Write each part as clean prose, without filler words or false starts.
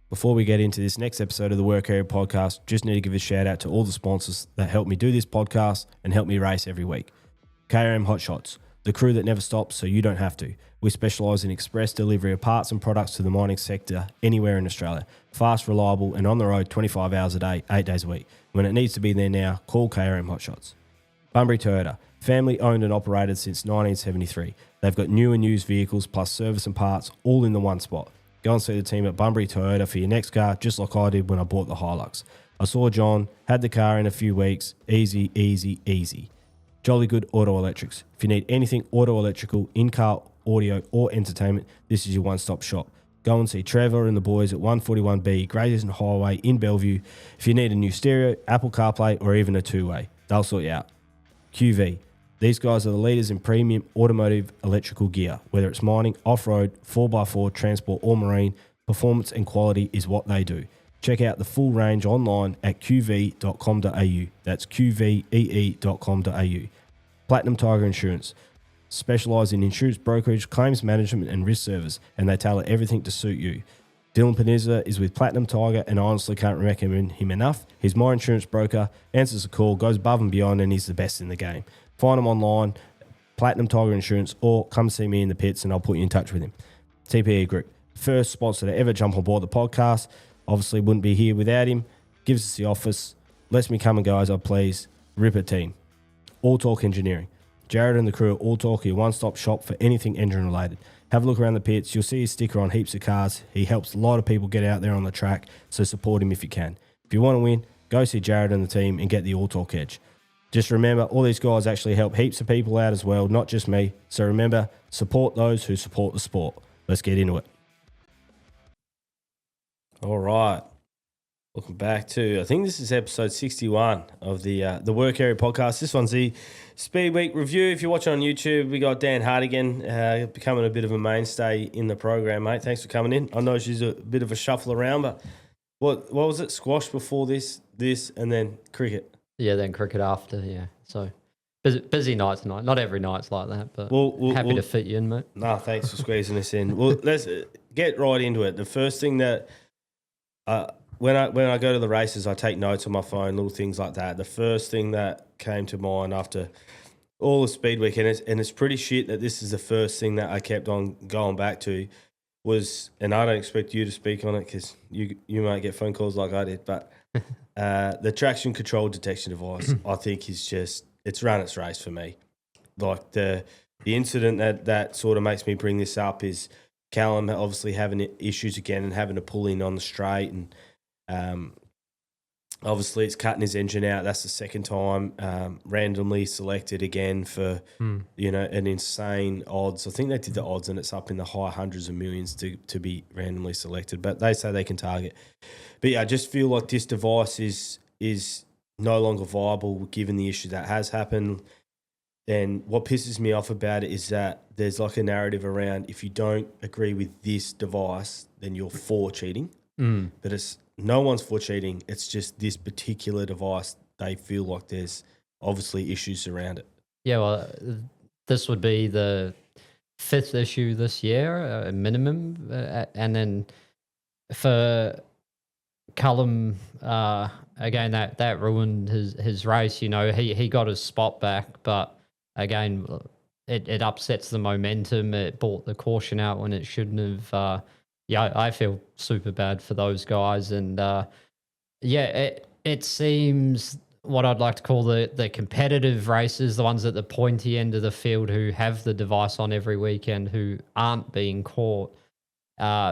Before we get into this next episode of the Work Area Podcast, just need to give a shout out to all the sponsors that help me do this podcast and help me race every week. KRM Hot Shots, the crew that never stops so you don't have to. We specialise in express delivery of parts and products to the mining sector anywhere in Australia. Fast, reliable and on the road 25 hours a day, 8 days a week. When it needs to be there now, call KRM Hot Shots. Bunbury Toyota, family owned and operated since 1973. They've got new and used vehicles plus service and parts all in the one spot. Go and see the team at Bunbury Toyota for your next car, just like I did when I bought the Hilux. I saw John, had the car in a few weeks. Easy, easy, easy. Jolly Good Auto Electrics. If you need anything auto electrical, in-car, audio or entertainment, this is your one-stop shop. Go and see Trevor and the boys at 141B Grayson Highway in Bellevue. If you need a new stereo, Apple CarPlay or even a two-way, they'll sort you out. QV. These guys are the leaders in premium automotive electrical gear. Whether it's mining, off-road, 4x4, transport or marine, performance and quality is what they do. Check out the full range online at qv.com.au. That's qvee.com.au. Platinum Tiger Insurance. Specialise in insurance brokerage, claims management and risk service, and they tailor everything to suit you. Dylan Panizza is with Platinum Tiger, and I honestly can't recommend him enough. He's my insurance broker, answers the call, goes above and beyond, and he's the best in the game. Find him online, Platinum Tiger Insurance, or come see me in the pits and I'll put you in touch with him. TPE Group, first sponsor to ever jump on board the podcast. Obviously wouldn't be here without him. Gives us the office, lets me come and go as I please. Ripper team. All Talk Engineering. Jared and the crew at All Talk are your one-stop shop for anything engine related. Have a look around the pits. You'll see his sticker on heaps of cars. He helps a lot of people get out there on the track, so support him if you can. If you want to win, go see Jared and the team and get the All Talk edge. Just remember, all these guys actually help heaps of people out as well, not just me. So remember, support those who support the sport. Let's get into it. All right. Welcome back to, I think this is episode 61 of the Work Area Podcast. This one's the Speedweek review. If you're watching on YouTube, we got Dan Hartigan becoming a bit of a mainstay in the program, mate. Thanks for coming in. I know she's a bit of a shuffle around, but what was it? Squash before this, and then cricket. Yeah, then cricket after, yeah. So busy night tonight. Not every night's like that, but happy to fit you in, mate. No, thanks for squeezing us in. Well, let's get right into it. The first thing that when I go to the races, I take notes on my phone, little things like that. The first thing that came to mind after all the Speedweek, and it's pretty shit that this is the first thing that I kept on going back to, was, and I don't expect you to speak on it because you might get phone calls like I did, but the traction control detection device, I think is just, it's run its race for me. Like the incident that sort of makes me bring this up is Callum obviously having issues again and having to pull in on the straight, and obviously it's cutting his engine out. That's the second time, randomly selected again for an insane odds. I think they did the odds and it's up in the high hundreds of millions to be randomly selected, but they say they can target. But yeah, I just feel like this device is no longer viable given the issue that has happened. And what pisses me off about it is that there's like a narrative around, if you don't agree with this device, then you're for cheating. But it's no one's for cheating. It's just this particular device, they feel like there's obviously issues around it. Yeah, well, this would be the fifth issue this year, minimum. And then for Callum, again, that ruined his race. You know, he got his spot back, but again, it upsets the momentum. It brought the caution out when it shouldn't have. I feel super bad for those guys. And it seems what I'd like to call the competitive races, the ones at the pointy end of the field who have the device on every weekend, who aren't being caught,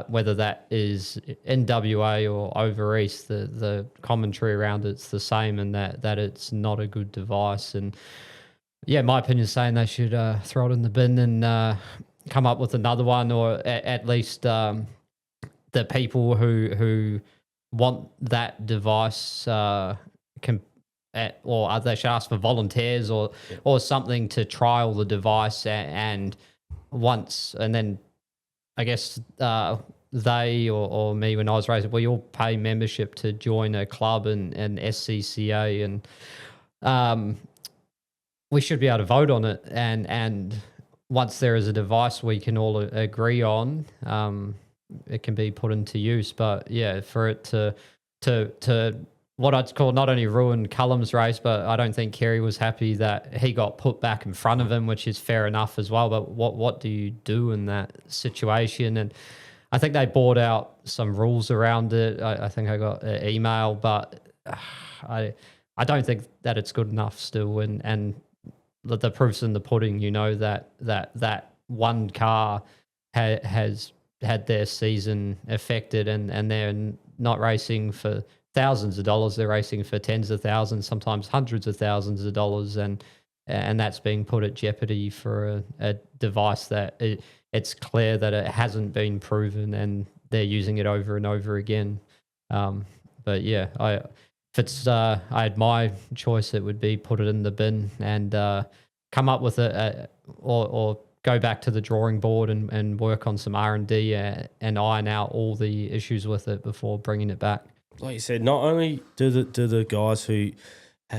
whether that is in WA or over east, the commentary around it's the same, and that it's not a good device. And yeah, my opinion is saying they should throw it in the bin and come up with another one, or at least the people who want that device or they should ask for volunteers or something to trial the device, and then I guess they or me when I was raised, we all pay membership to join a club and SCCA, and we should be able to vote on it. And once there is a device we can all agree on, it can be put into use. But yeah, for it to what I'd call not only ruin Cullum's race, but I don't think Kerry was happy that he got put back in front of him, which is fair enough as well. But what do you do in that situation? And I think they brought out some rules around it. I think I got an email, but I don't think that it's good enough still. And the proof's in the pudding. You know that one car has had their season affected, and they're not racing for thousands of dollars. They're racing for tens of thousands, sometimes hundreds of thousands of dollars, and that's being put at jeopardy for a device that it's clear that it hasn't been proven, and they're using it over and over again. But yeah, if I had my choice, it would be put it in the bin and come up with or go back to the drawing board and work on some R&D and iron out all the issues with it before bringing it back. Like you said, not only do the guys who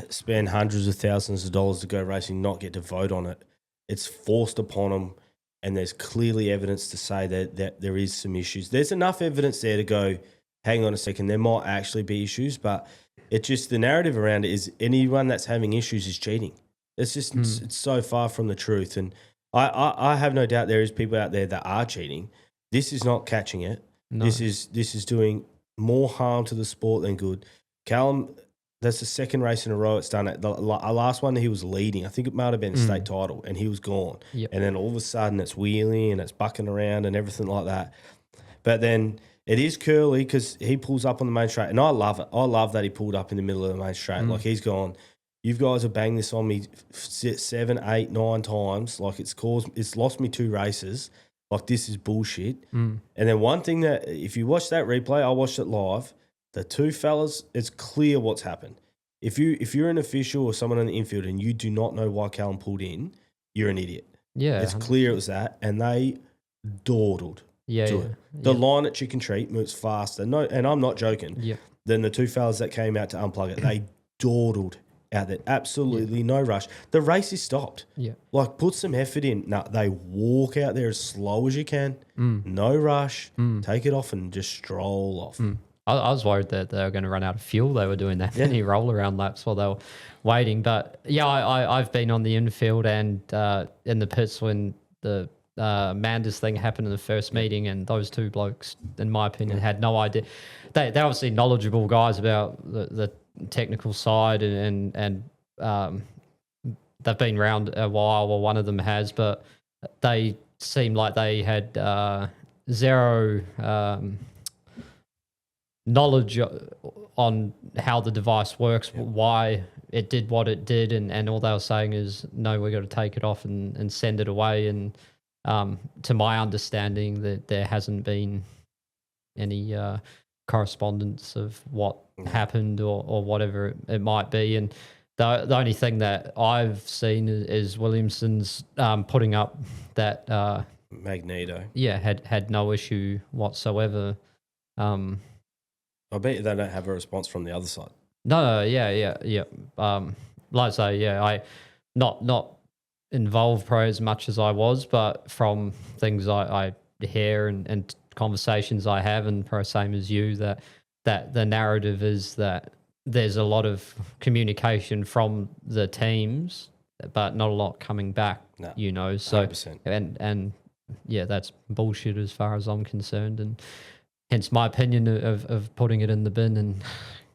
spend hundreds of thousands of dollars to go racing not get to vote on it, it's forced upon them, and there's clearly evidence to say that there is some issues. There's enough evidence there to go, hang on a second, there might actually be issues, but it's just the narrative around it is anyone that's having issues is cheating. It's just it's so far from the truth, and I have no doubt there is people out there that are cheating. This is not catching it. No. This is doing more harm to the sport than good. Callum, that's the second race in a row it's done it. The last one he was leading. I think it might have been a state title, and he was gone. Yep. And then all of a sudden it's wheeling and it's bucking around and everything like that. But then it is curly because he pulls up on the main straight, and I love it. I love that he pulled up in the middle of the main straight. Like he's gone, you guys have banged this on me 7, 8, 9 times. Like it's lost me 2 races. Like, this is bullshit. And then one thing that, if you watch that replay, I watched it live, the two fellas, it's clear what's happened. If you're an official or someone in the infield and you do not know why Callum pulled in, you're an idiot. Yeah. It's clear it was that, and they dawdled. The line at Chicken Treat moves faster, no, and I'm not joking, than the two fellas that came out to unplug it. They dawdled out there. Absolutely no rush. The race is stopped. Like, put some effort in. No, they walk out there as slow as you can. No rush. Take it off and just stroll off. I was worried that they were going to run out of fuel. They were doing that many roll-around laps while they were waiting. But, yeah, I've been on the infield and in the pits when the Manders thing happened in the first meeting, and those two blokes, in my opinion, had no idea. They're obviously knowledgeable guys about the technical side, and they've been around a while, or one of them has, but they seemed like they had zero knowledge on how the device works, why it did what it did, and all they were saying is, no, we've got to take it off and send it away. And to my understanding, that there hasn't been any correspondence of what happened or whatever it might be. And the only thing that I've seen is Williamson's putting up that Magneto. Yeah, had no issue whatsoever. I bet they don't have a response from the other side. No, yeah. Like I say, I not involved pro as much as I was, but from things I hear and conversations I have, and pro same as you, that the narrative is that there's a lot of communication from the teams, but not a lot coming back. No, you know, so 100%. and yeah, that's bullshit as far as I'm concerned, and hence my opinion of putting it in the bin and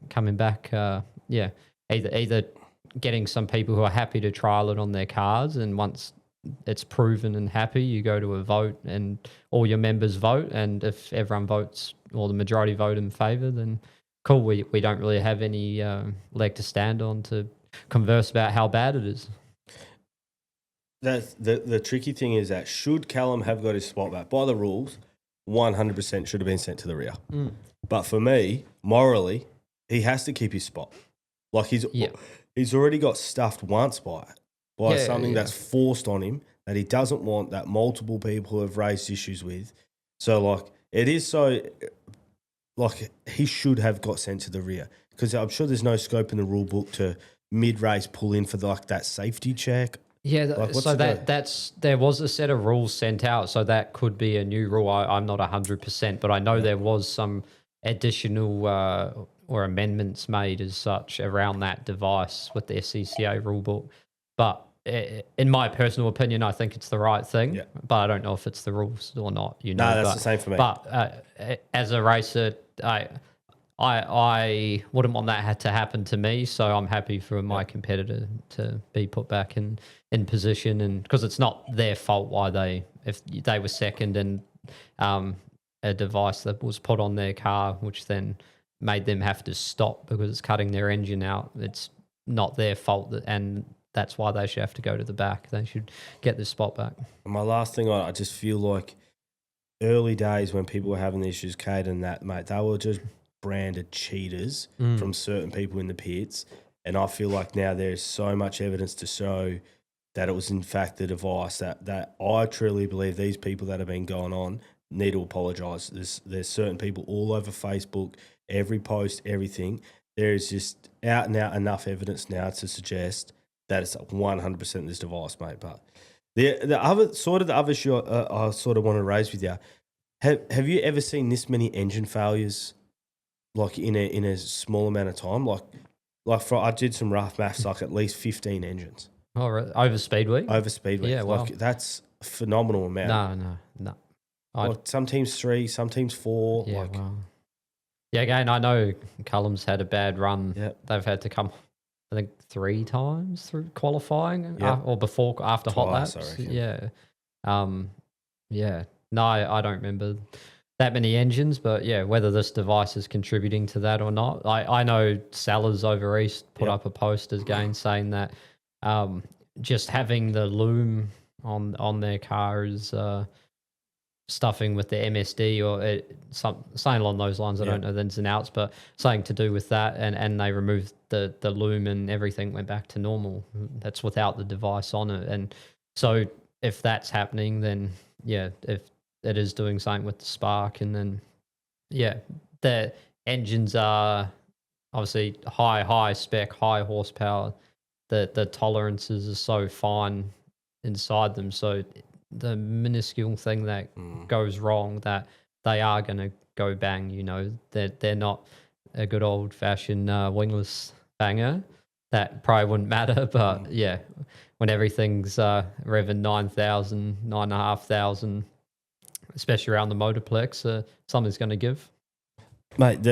coming back. Either getting some people who are happy to trial it on their cars, and once it's proven and happy, you go to a vote and all your members vote, and if everyone votes or the majority vote in favour, then cool, we don't really have any leg to stand on to converse about how bad it is. That's the tricky thing is that should Callum have got his spot back by the rules, 100% should have been sent to the rear. But for me, morally, he has to keep his spot. Like he's already got stuffed once by something that's forced on him that he doesn't want, that multiple people have raised issues with. So like it is so like he should have got sent to the rear, because I'm sure there's no scope in the rule book to mid-race pull in for like that safety check. Yeah, Like, what's so the- that's there was a set of rules sent out, so that could be a new rule. I'm not 100%, but I know there was some additional or amendments made as such around that device with the SCCA rulebook. But in my personal opinion, I think it's the right thing. Yeah. But I don't know if it's the rules or not. You know, No, that's but, the same for me. But as a racer, I wouldn't want that to happen to me, so I'm happy for my competitor to be put back in position, and because it's not their fault why if they were second and a device that was put on their car, which then made them have to stop because it's cutting their engine out. It's not their fault, and that's why they should have to go to the back. They should get the spot back. My last thing, I just feel like early days when people were having the issues, Kate and that, mate, they were just branded cheaters from certain people in the pits. And I feel like now there's so much evidence to show that it was in fact the device that I truly believe these people that have been going on need to apologise. There's certain people all over Facebook, every post, everything. There is just out and out enough evidence now to suggest that it's 100% this device, mate. But the other issue I sort of want to raise with you, have you ever seen this many engine failures like in a small amount of time? I did some rough maths, like at least 15 engines. Oh, really? Over Speedweek? Over Speedweek. Yeah, wow. That's a phenomenal amount. No. Like some teams 3, some teams 4. Yeah, wow. Yeah, again, I know Cullum's had a bad run. Yep. They've had to come, I think, 3 times through qualifying or after hot Twice, laps. I reckon. Yeah. Yeah. No, I don't remember that many engines, but yeah, whether this device is contributing to that or not. I know Sellers over East put up a post again saying that just having the loom on their car is stuffing with the MSD or something along those lines. I don't know the ins and outs, but something to do with that. And they removed the loom and everything went back to normal. That's without the device on it. And so if that's happening, then if it is doing something with the spark, and then the engines are obviously high spec, high horsepower. The tolerances are so fine inside them, so the minuscule thing that goes wrong, that they are going to go bang. You know, they're not a good old fashioned wingless banger. That probably wouldn't matter, but when everything's revving 9,000, 9,500, especially around the motorplex, something's going to give. Mate,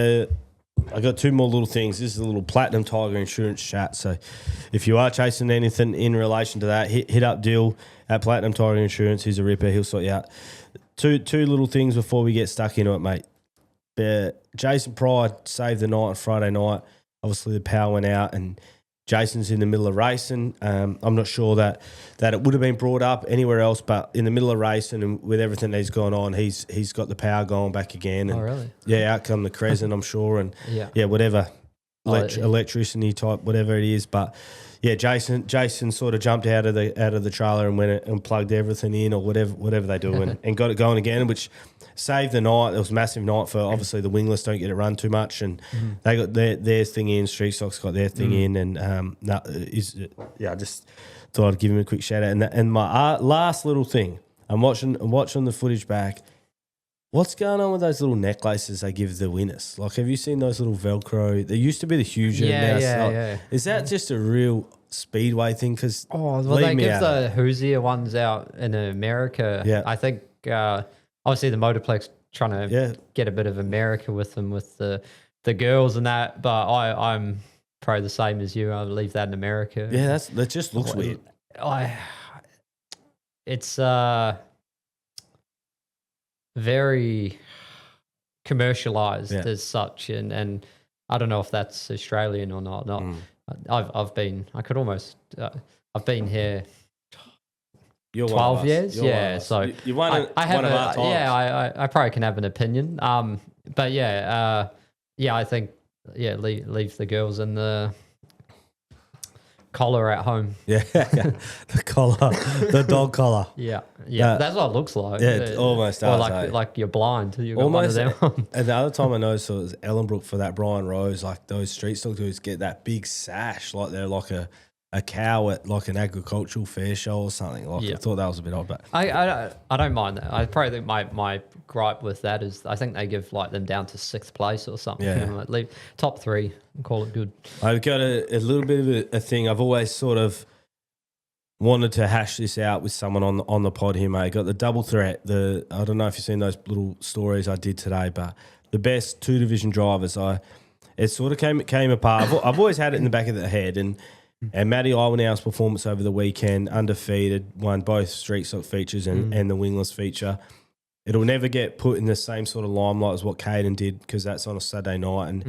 I got 2 more little things. This is a little Platinum Tiger insurance chat. So if you are chasing anything in relation to that, hit up Dill at Platinum Tiger Insurance. He's a ripper. He'll sort you out. Two little things before we get stuck into it, mate. Jason Pryde saved the night on Friday night. Obviously, the power went out and Jason's in the middle of racing. I'm not sure that it would have been brought up anywhere else, but in the middle of racing and with everything that's gone on, he's got the power going back again. And really? Yeah, out come the Crescent, I'm sure, and whatever electricity type, whatever it is. But yeah, Jason sort of jumped out of the trailer and went and plugged everything in or whatever they do and got it going again, which saved the night. It was a massive night for obviously the wingless don't get it run too much, and they got their thing in. Street Stock's got their thing in, and I just thought I'd give him a quick shout out. And my last little thing, I'm watching the footage back. What's going on with those little necklaces they give the winners? Like, have you seen those little Velcro? They used to be the huge. Is that just a real Speedway thing? Because they give the Hoosier ones out in America. Yeah, I think obviously the Motorplex trying to get a bit of America with them with the girls and that. But I'm probably the same as you. I leave that in America. Yeah, that just looks weird. It's very commercialized as such, and I don't know if that's Australian or not. I've been here 12 years. So you won I have one of our times. I probably can have an opinion. But I think leave the girls in the collar at home. The collar, the dog collar. That's what it looks like. Yeah, it almost does. Like you're blind. You almost. Got one of them. And the other time I noticed it was Ellenbrook for that Brian Rose. Like those street stock dudes get that big sash, like they're like a a cow at like an agricultural fair show or something. Like I thought that was a bit odd, but I don't mind that. I probably think my gripe with that is I think they give like them down to 6th place or something. Yeah. Like, leave top 3 and call it good. I've got a little bit of a thing. I've always sort of wanted to hash this out with someone on the pod here, mate. Got the double threat. I don't know if you've seen those little stories I did today, but the best 2 division drivers. It sort of came apart. I've always had it in the back of the head, and Matty Iwanow's performance over the weekend, undefeated, won both street stock features and the wingless feature. It'll never get put in the same sort of limelight as what Caden did because that's on a Saturday night and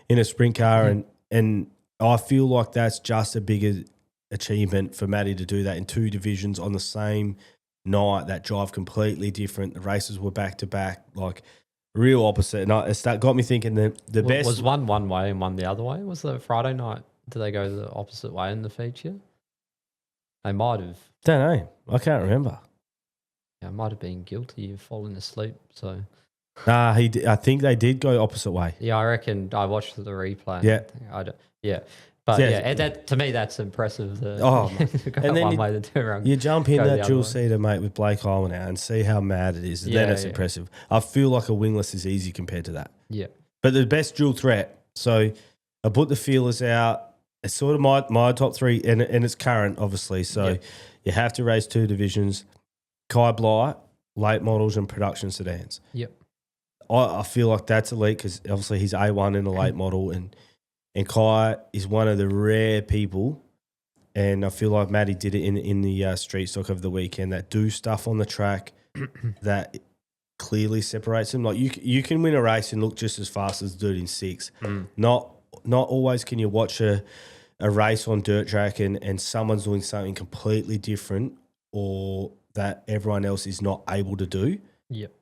in a sprint car, and I feel like that's just a bigger achievement for Matty to do that in 2 divisions on the same night that drive completely different. The races were back to back, like real opposite. And it got me thinking the best was one way and one the other way. Was the Friday night? Did they go the opposite way in the feature? They might have. Don't know. I can't remember. Yeah, I might have been guilty of falling asleep. So. Nah, I think they did go opposite way. Yeah, I reckon I watched the replay. Yeah. But that to me that's impressive. And then one way to turn around. You jump in that dual seater, mate, with Blake Holman now and see how mad it is. And then it's impressive. I feel like a wingless is easy compared to that. Yeah. But the best dual threat. So I put the feelers out. It's sort of my top 3, and it's current, obviously. So you have to race 2 divisions. Kai Bly, late models and production sedans. Yep. I feel like that's elite because obviously he's A1 in a late model, and Kai is one of the rare people, and I feel like Matty did it in the street stock of the weekend, that do stuff on the track that clearly separates them. Like you can win a race and look just as fast as the dude in 6. Not always can you watch a race on dirt track and someone's doing something completely different or that everyone else is not able to do. Yep.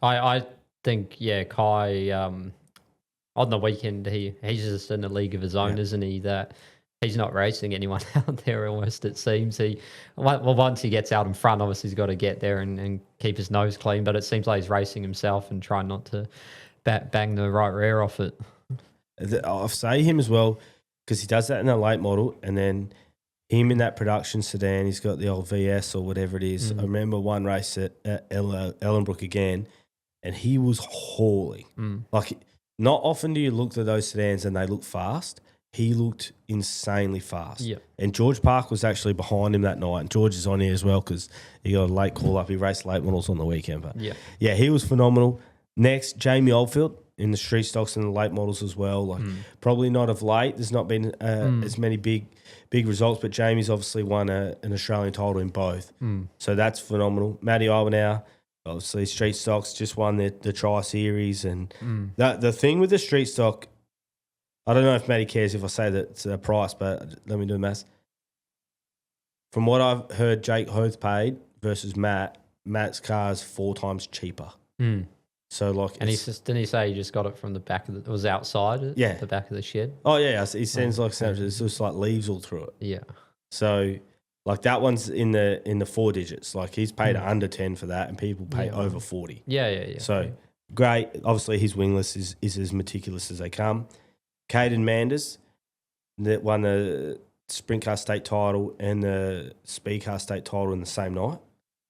I think, Kai, on the weekend, he's just in a league of his own, isn't he? That he's not racing anyone out there almost, it seems. Once he gets out in front, obviously he's got to get there and keep his nose clean, but it seems like he's racing himself and trying not to bang the right rear off it. I'll say him as well because he does that in a late model, and then him in that production sedan, he's got the old VS or whatever it is. I remember one race at Ellenbrook again, and he was hauling. Like, not often do you look at those sedans and they look fast. He looked insanely fast. Yep. And George Park was actually behind him that night. And George is on here as well because he got a late call up. He raced late models on the weekend. But yeah, he was phenomenal. Next, Jamie Oldfield in the street stocks and the late models as well. Like probably not of late. There's not been as many big results, but Jamie's obviously won an Australian title in both. So that's phenomenal. Matty Iwanhoe, obviously street stocks, just won the Tri-Series. And the thing with the street stock, I don't know if Matty cares if I say that it's a price, but let me do the maths. From what I've heard, Jake Hoth paid versus Matt's car is 4 times cheaper. So like, and didn't he say he just got it from the back of it was outside? The back of the shed. Oh yeah, he sends like snapshots. It's just like leaves all through it. Yeah. So like that one's in the 4 digits. Like he's paid under 10 for that, and people pay over 40. Yeah. So great. Obviously, his wingless is as meticulous as they come. Caden Manders that won the sprint car state title and the speed car state title in the same night.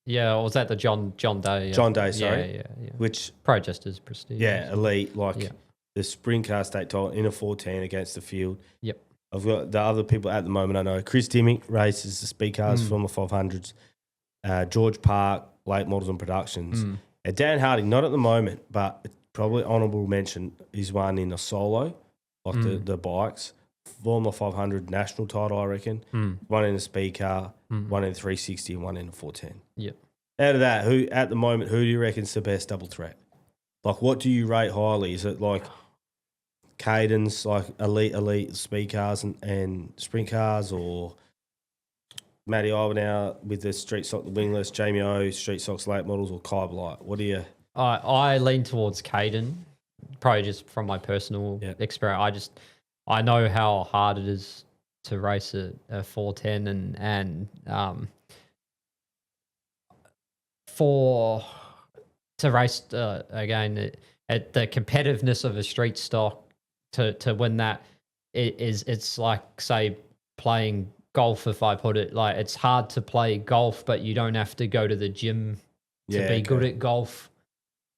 Yeah, or was that the John Day? John Day, sorry. Yeah. Which Pryde just as prestigious. Yeah, elite. Like the sprint car state title in a 410 against the field. Yep. I've got the other people at the moment I know. Chris Dimmick races the speed cars from the 500s. George Park, late models and productions. And Dan Hartigan, not at the moment, but probably honourable mention, he's won in a solo, like the bikes. Former 500 national title, I reckon. One in a speed car, one in a 360, and one in a 410. Yep. Out of that, who do you reckon's the best double threat? Like, what do you rate highly? Is it like Caden's, like elite speed cars and sprint cars, or Matty Iwanhoe with the street stock, the wingless, Jamie O, street stocks, late models, or Kai Bly? What do you? I lean towards Caden, probably just from my personal experience. I know how hard it is to race a 410 and to race again at the competitiveness of a street stock to win that it's like, say, playing golf, if I put it. Like, it's hard to play golf, but you don't have to go to the gym to be good at golf.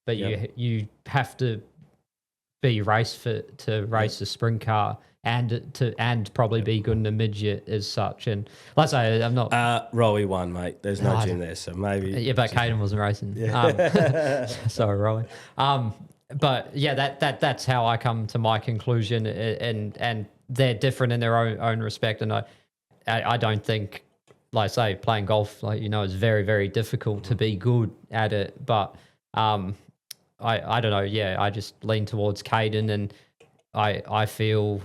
But you have to be race fit to race a sprint car and probably be good in a midget as such. And let's say I'm not Rowie won, mate. There's no gym there, so maybe. Yeah, but Caden wasn't racing. Sorry, Rowie. But yeah, that's how I come to my conclusion, and they're different in their own respect. And I don't think, like say, playing golf, like is very, very difficult to be good at it. But I don't know. Yeah, I just lean towards Caden, and I feel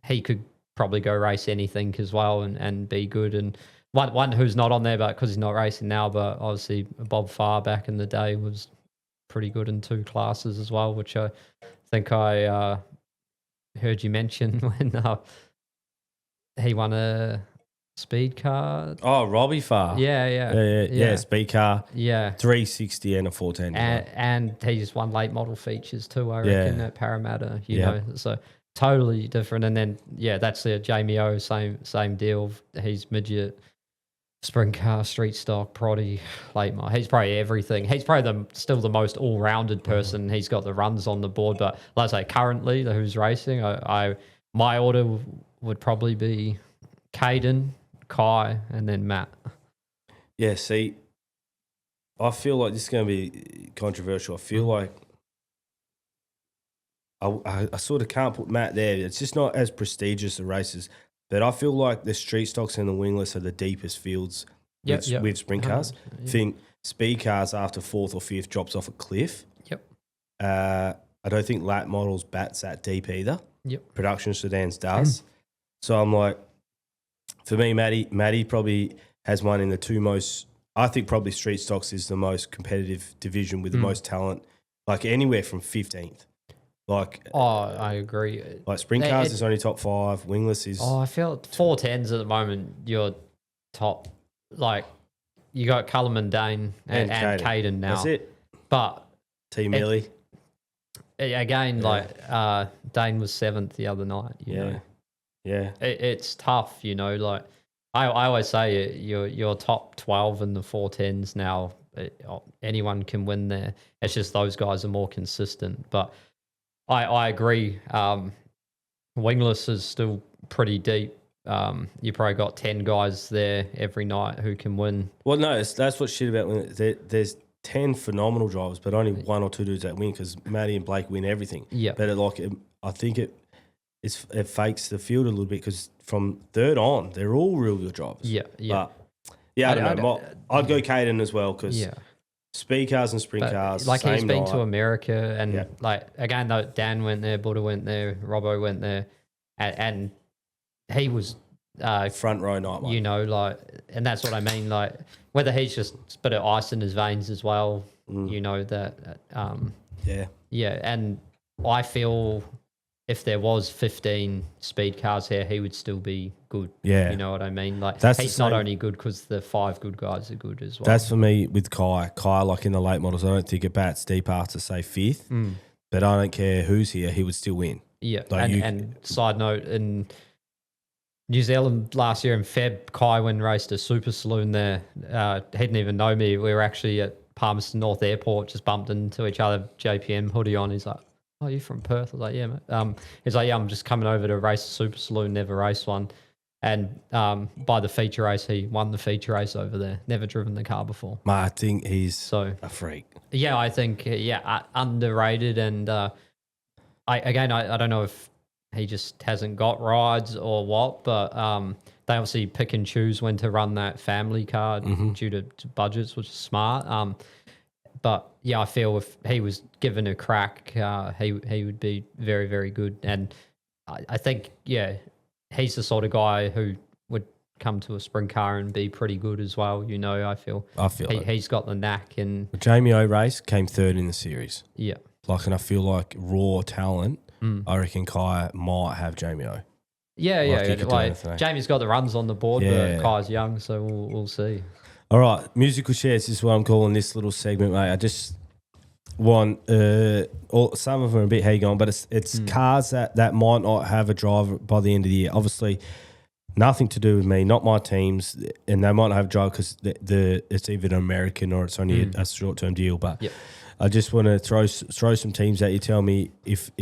he could probably go race anything as well and be good. And one who's not on there, but because he's not racing now, but obviously Bob Farr back in the day was pretty good in 2 classes as well, which I think I heard you mention when he won a speed car. Oh, Robbie Farr. Yeah, speed car. Yeah. 360 and a 410. And he just won late model features too, I reckon, at Parramatta, you know. So totally different. And then that's the Jamie O, same deal. He's midget, sprint car, street stock, proddy, late model. He's probably everything. He's probably still the most all-rounded person. He's got the runs on the board. But like I say, currently, who's racing, my order would probably be Caden, Kai, and then Matt. Yeah, see, I feel like this is going to be controversial. I feel like I sort of can't put Matt there. It's just not as prestigious a races. But I feel like the street stocks and the wingless are the deepest fields with sprint cars. I think speed cars after 4th or 5th drops off a cliff. Yep. I don't think late models bats that deep either. Yep. Production sedans does. So I'm like, for me, Matty probably has one in the 2 most. I think probably street stocks is the most competitive division with the most talent, like anywhere from 15th. Like, I agree. Like sprint cars is only top 5. Wingless is. I feel 410s at the moment. You're top. Like, you got Cullum and Dane and Caden now. That's it. But T Millie. Again, like Dane was 7th the other night. You know? Yeah. It's tough, Like I always say, you're top 12 in the 410s now. Anyone can win there. It's just those guys are more consistent. But I agree. Wingless is still pretty deep. You probably got 10 guys there every night who can win. Well, no, that's what's shit about wingless. There's 10 phenomenal drivers, but only 1 or 2 dudes that win because Matty and Blake win everything. Yeah. But I think it fakes the field a little bit because from 3rd on, they're all real good drivers. Yeah. But, I don't know. I'd go Caden as well because speed cars and sprint cars. Like same he's been night. to America and like again though Dan went there, Buddha went there, Robbo went there, and he was front row night one. And that's what I mean. Like whether he's just a bit of ice in his veins as well. That. And I feel if there was 15 speed cars here, he would still be good. Yeah. You know what I mean? Like he's not only good because the 5 good guys are good as well. That's for me with Kai. Kai, like in the late models, I don't think it bats deep after, say, 5th. But I don't care who's here, he would still win. Yeah. Like and side note, in New Zealand last year in Feb, Kai raced a super saloon there. He didn't even know me. We were actually at Palmerston North Airport, just bumped into each other, JPM hoodie on. He's like, "Oh, you from Perth?" I was like, "Yeah, mate." He's like, "Yeah, I'm just coming over to race a super saloon, never raced one." And by the feature race, he won the feature race over there. Never driven the car before. I think he's a freak. Yeah, I think, underrated. And I don't know if he just hasn't got rides or what, but they obviously pick and choose when to run that family car due to budgets, which is smart. But yeah, I feel if he was given a crack, he would be very, very good. And I think, he's the sort of guy who would come to a sprint car and be pretty good as well. I feel he's got the knack. And the Jamie O race came 3rd in the series. Yeah. And I feel like raw talent, I reckon Kai might have Jamie O. Yeah. Jamie's got the runs on the board, but Kai's young, so we'll see. All right, musical shares is what I'm calling this little segment, mate. I just want some of them are a bit hang on, but it's cars that might not have a driver by the end of the year. Obviously, Nothing to do with me, not my teams, and they might not have drive because it's either an American or it's only a short-term deal. But I just want to throw some teams at you. Tell me if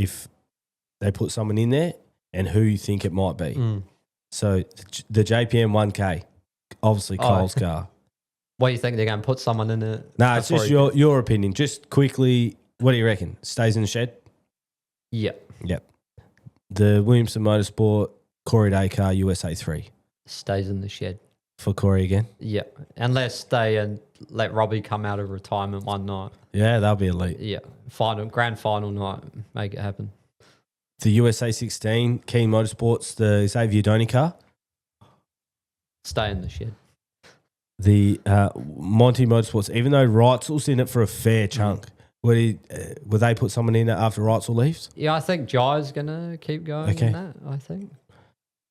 they put someone in there and who you think it might be. So the JPM 1K, obviously Kyle's car. What do you think they're going to put someone in it? No, it's just your opinion. Just quickly, what do you reckon? Stays in the shed? Yep. The Williamson Motorsport Corey Day car USA 3. Stays in the shed. For Corey again? Yeah. Unless they let Robbie come out of retirement one night. Yeah, that'll be elite. Yeah. Grand final night. Make it happen. The USA 16 Key Motorsports, the Xavier Donny car. Stay in the shed. The Monty Motorsports, even though Reitzel's in it for a fair chunk, would they put someone in it after Reitzel leaves? Yeah, I think Jai's going to keep going in that, I think.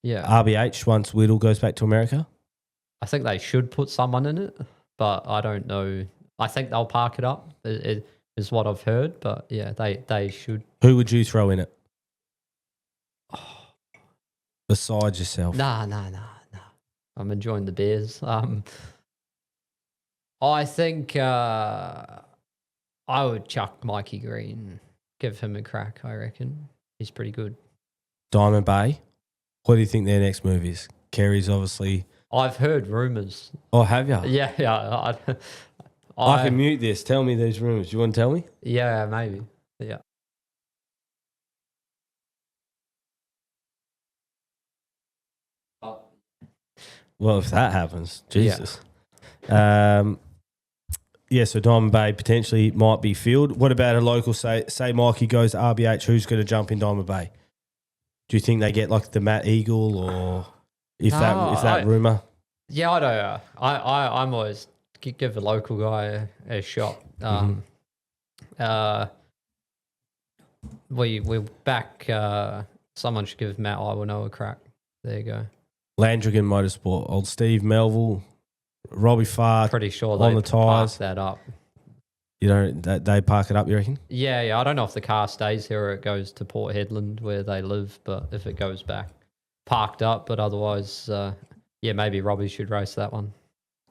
Yeah. RBH, once Whittle goes back to America? I think they should put someone in it, but I don't know. I think they'll park it up, is what I've heard, but yeah, they should. Who would you throw in it? Besides yourself? Nah. I'm enjoying the beers. I think I would chuck Mikey Green, give him a crack, I reckon. He's pretty good. Diamond Bay, what do you think their next move is? Kerry's obviously... I've heard rumours. Oh, have you? Yeah. I can mute this. Tell me these rumours. You want to tell me? Yeah, maybe. Yeah. Well, if that happens, Jesus. Yeah, so Diamond Bay potentially might be filled. What about a local, say Mikey goes to RBH, who's going to jump in Diamond Bay? Do you think they get like the Matt Eagle or if that rumour? Yeah, I don't know. I'm always give a local guy a shot. We back someone should give Matt Iwano a crack. There you go. Landrigan Motorsport, old Steve Melville, Robbie Farr. Pretty sure on they the tyres. park that up. You know, they park it up, you reckon? Yeah. I don't know if the car stays here or it goes to Port Hedland where they live, but if it goes back, parked up. But otherwise, maybe Robbie should race that one.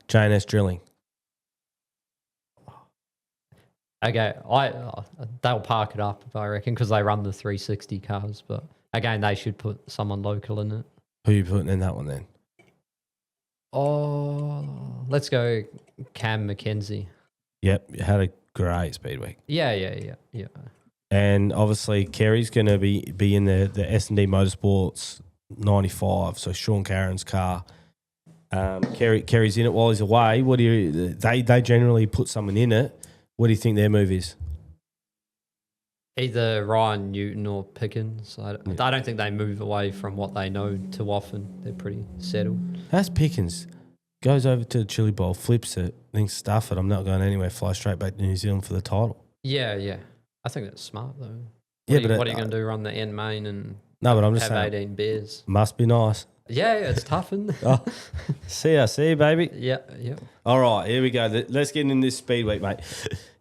J&S Drilling. Okay, they'll park it up, I reckon, because they run the 360 cars. But again, they should put someone local in it. Who are you putting in that one then? Oh, let's go Cam McKenzie. Yep, had a great Speedweek. Yeah. And obviously, Kerry's going to be in the S&D Motorsports 95, so Sean Cameron's car. Kerry's in it while he's away. What do you? They generally put someone in it. What do you think their move is? Either Ryan Newton or Pickens. I don't think they move away from what they know too often. They're pretty settled. That's Pickens. Goes over to the Chili Bowl, flips it, thinks stuff it. I'm not going anywhere. Fly straight back to New Zealand for the title. Yeah. I think that's smart though. What are you going to do? Run the end main and no, but I'm just have saying, 18 beers. Must be nice. Yeah, it's tough, isn't it? Oh, see you, baby. Yeah. All right, here we go. Let's get in this Speedweek, mate.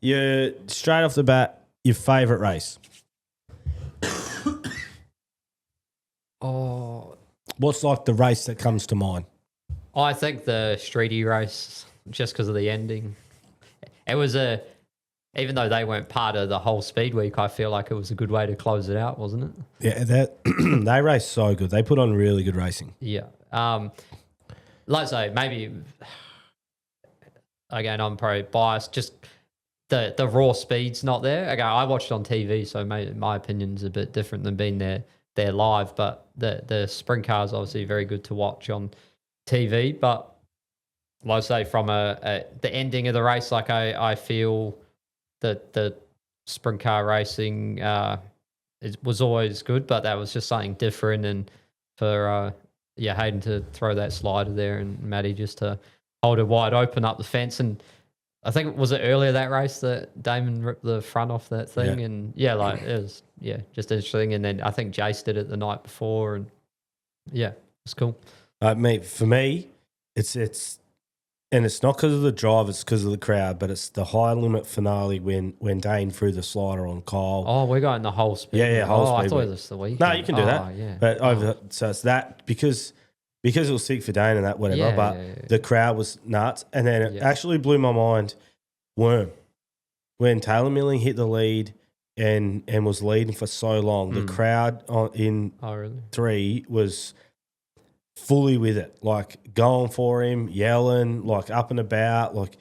You're straight off the bat. Your favourite race? What's like the race that comes to mind? I think the Streety race, just because of the ending. It was even though they weren't part of the whole Speed Week, I feel like it was a good way to close it out, wasn't it? Yeah, they raced so good. They put on really good racing. Yeah. Like I say, maybe, again, I'm probably biased, just the raw speed's not there. Okay, I watched it on TV, so my opinion's a bit different than being there live, but the sprint cars obviously very good to watch on TV. But like I say, from the ending of the race, like I feel that the sprint car racing it was always good, but that was just something different. And for Hayden to throw that slider there and Matty just to hold it wide open up the fence. And I think, was it earlier that race that Damon ripped the front off that thing? Yeah. And it was, just interesting. And then I think Jace did it the night before, and it's cool. Mate, for me, it's and it's not because of the drive, it's because of the crowd, but it's the high limit finale when Dane threw the slider on Kyle. Oh, we're going the whole speed. Yeah, whole speed. I thought it was the weekend. No, you can do that. Yeah. But so it's that, because because it was sick for Dane and that, whatever, Yeah, but yeah. the crowd was nuts. And then it Yeah. actually blew my mind when Taylor Milling hit the lead and was leading for so long. The crowd in Oh, really? 3 was fully with it, like going for him, yelling, like up and about. Like,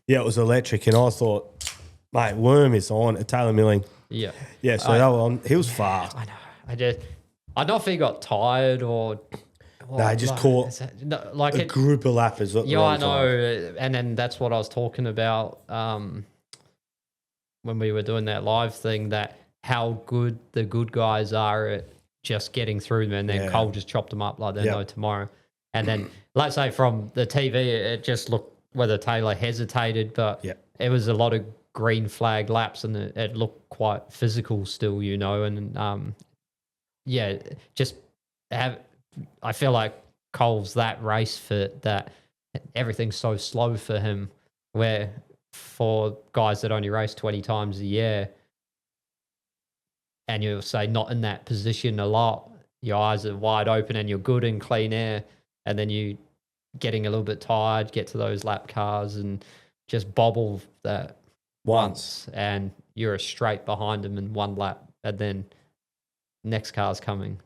yeah, it was electric. And I thought, mate, Worm is on at Taylor Milling. Yeah. Yeah, so he was fast. I know. I don't know if he got tired or No, he just caught a group of lappers. At the Yeah, I wrong know. time. And then that's what I was talking about when we were doing that live thing, that how good the good guys are at just getting through them. And then Cole just chopped them up like they know tomorrow. And then, let's say from the TV, it just looked whether Taylor hesitated, but it was a lot of green flag laps and it looked quite physical still, you know. And I feel like Cole's that race fit that everything's so slow for him, where for guys that only race 20 times a year, and you'll say not in that position a lot, your eyes are wide open and you're good in clean air, and then you getting a little bit tired, get to those lap cars and just bobble that once and you're straight behind him in one lap, and then next car's coming.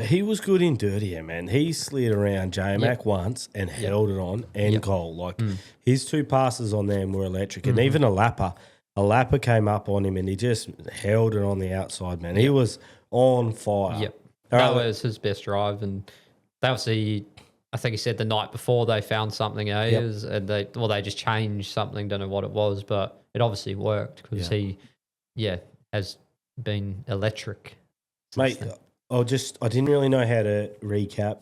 He was good in dirtier, man. He slid around J-Mac once and held it on, and Cole. Like, his 2 passes on them were electric. And even a lapper came up on him and he just held it on the outside, man. He was on fire. Yep. That was his best drive. And that was I think he said the night before they found something, and they just changed something, don't know what it was, but it obviously worked because he has been electric. Mate, I didn't really know how to recap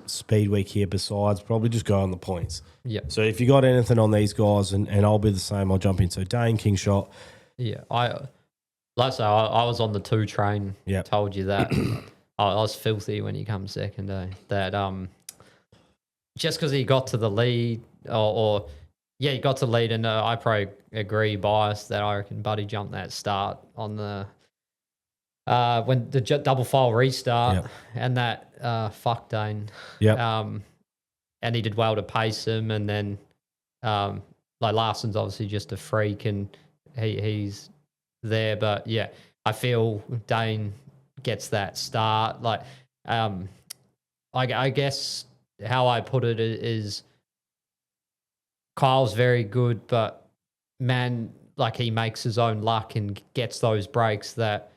Speedweek here besides probably just go on the points. Yeah. So if you got anything on these guys, and I'll be the same, I'll jump in. So Dane, Kingshot. Yeah. I was on the 2 train. Yeah. Told you that. I was filthy when he come second, that just because he got to the lead he got to lead, and I probably agree, biased, that I reckon Buddy jumped that start on the when the double file restart, and that fuck Dane. And he did well to pace him, and then like Larson's obviously just a freak, and he's there, but I feel Dane gets that start. Like I guess how I put it is Kyle's very good, but man, like, he makes his own luck and gets those breaks that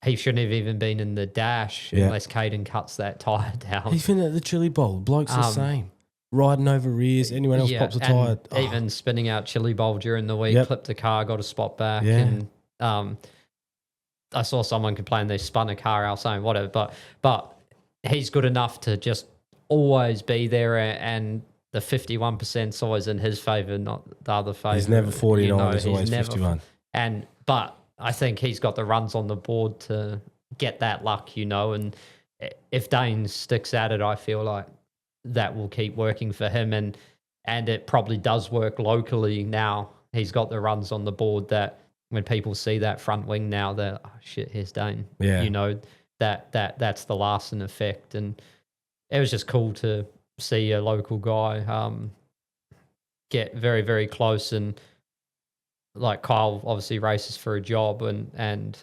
he shouldn't have even been in the dash unless Caden cuts that tyre down. Even at the Chili Bowl, bloke's the same. Riding over rears, anyone else pops a tyre. Even spinning out Chili Bowl during the week, clipped the car, got a spot back. And I saw someone complain they spun a car out, saying whatever, but he's good enough to just always be there, and the 51%'s always in his favour, not the other favour. He's never 49, he's always 51. But I think he's got the runs on the board to get that luck, you know, and if Dane sticks at it, I feel like that will keep working for him, and it probably does work locally now. He's got the runs on the board that when people see that front wing now, they're, oh shit, here's Dane. Yeah. You know, that's the Larson effect, and it was just cool to see a local guy get very, very close. And like, Kyle obviously races for a job, and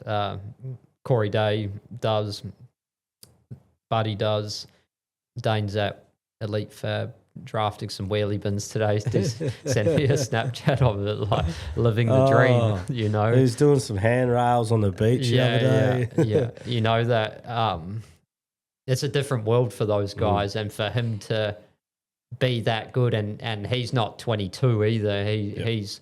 Corey Day does, Buddy does, Dane's at Elite Fab drafting some wheelie bins today. Just sent me a Snapchat of it, like living the dream, you know. He was doing some handrails on the beach the other day. Yeah. You know, that it's a different world for those guys, and for him to be that good, and he's not 22 either. He's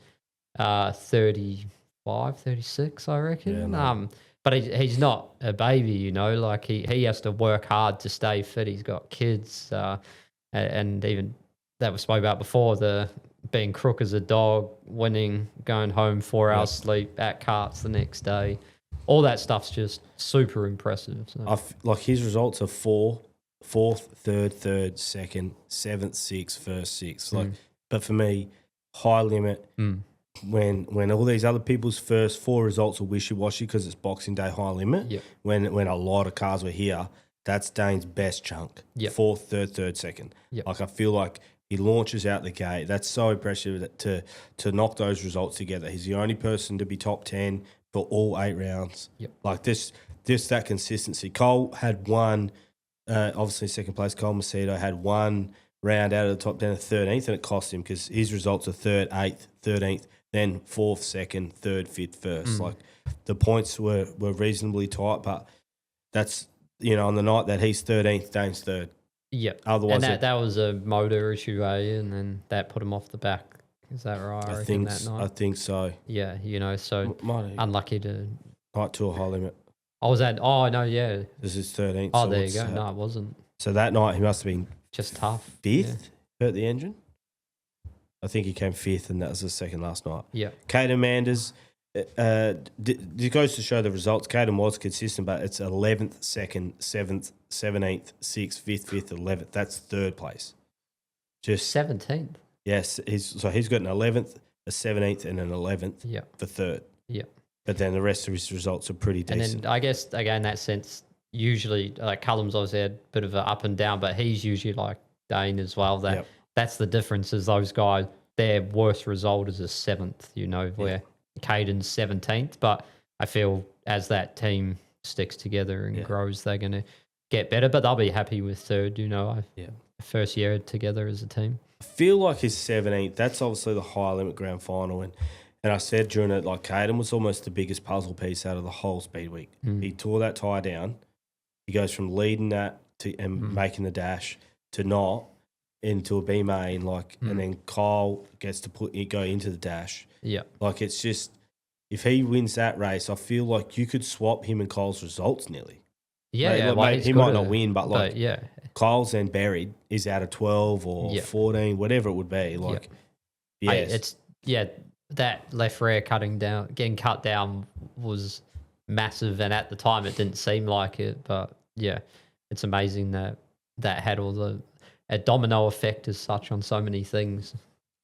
35, 36, I reckon. Yeah, no. But he's not a baby, you know. Like, he has to work hard to stay fit. He's got kids, and even that we spoke about before, the being crook as a dog, winning, going home 4 hours sleep, at karts the next day. All that stuff's just super impressive. So. Like, his results are fourth, third, second, seventh, sixth, first, sixth. Like, but for me, high limit. When all these other people's first 4 results are wishy washy because it's Boxing Day high limit. When a lot of cars were here, that's Dane's best chunk. Yep. Fourth, third, second. Yep. Like I feel like he launches out the gate. That's so impressive to knock those results together. He's the only person to be top 10 for all 8 rounds. Yep. Like that consistency. Cole had one, obviously second place. Cole Macedo had one round out of the top 10 of 13th, and it cost him because his results are 3rd, 8th, 13th, then 4th, 2nd, 3rd, 5th, 1st. Like the points were reasonably tight, but that's, on the night that he's 13th, Dane's 3rd. Yep. Otherwise, and that was a motor issue, and then that put him off the back. Is that right? I think so. Yeah, so unlucky to. Right to a high limit. I was at. Oh no, yeah. This is 13th. Oh, there you go. No, it wasn't. So that night he must have been just tough. 5th, hurt the engine. I think he came 5th, and that was the second last night. Yeah. Caden Manders. It goes to show the results. Caden was consistent, but it's 11th, 2nd, 7th, 17th, 6th, 5th, 5th, 11th. That's 3rd place. Just 17th. Yes, he's got an 11th, a 17th, and an 11th for 3rd. Yeah. But then the rest of his results are pretty decent. And then I guess, again, in that sense, usually, like Cullum's obviously had a bit of an up and down, but he's usually like Dane as well. That's the difference is those guys, their worst result is a 7th, where Caden's 17th. But I feel as that team sticks together and grows, they're going to get better. But they'll be happy with 3rd, first year together as a team. I feel like his 17th, that's obviously the high limit grand final. And I said during it, like Caden was almost the biggest puzzle piece out of the whole speed week. He tore that tyre down. He goes from leading that and making the dash to not into a B main, and then Kyle gets to go into the dash. Yeah. Like it's just, if he wins that race, I feel like you could swap him and Kyle's results nearly. Yeah, he might not win, but Kyle's then buried is out of 12 or 14, whatever it would be. That left rear getting cut down was massive, and at the time it didn't seem like it, but it's amazing that had a domino effect as such on so many things.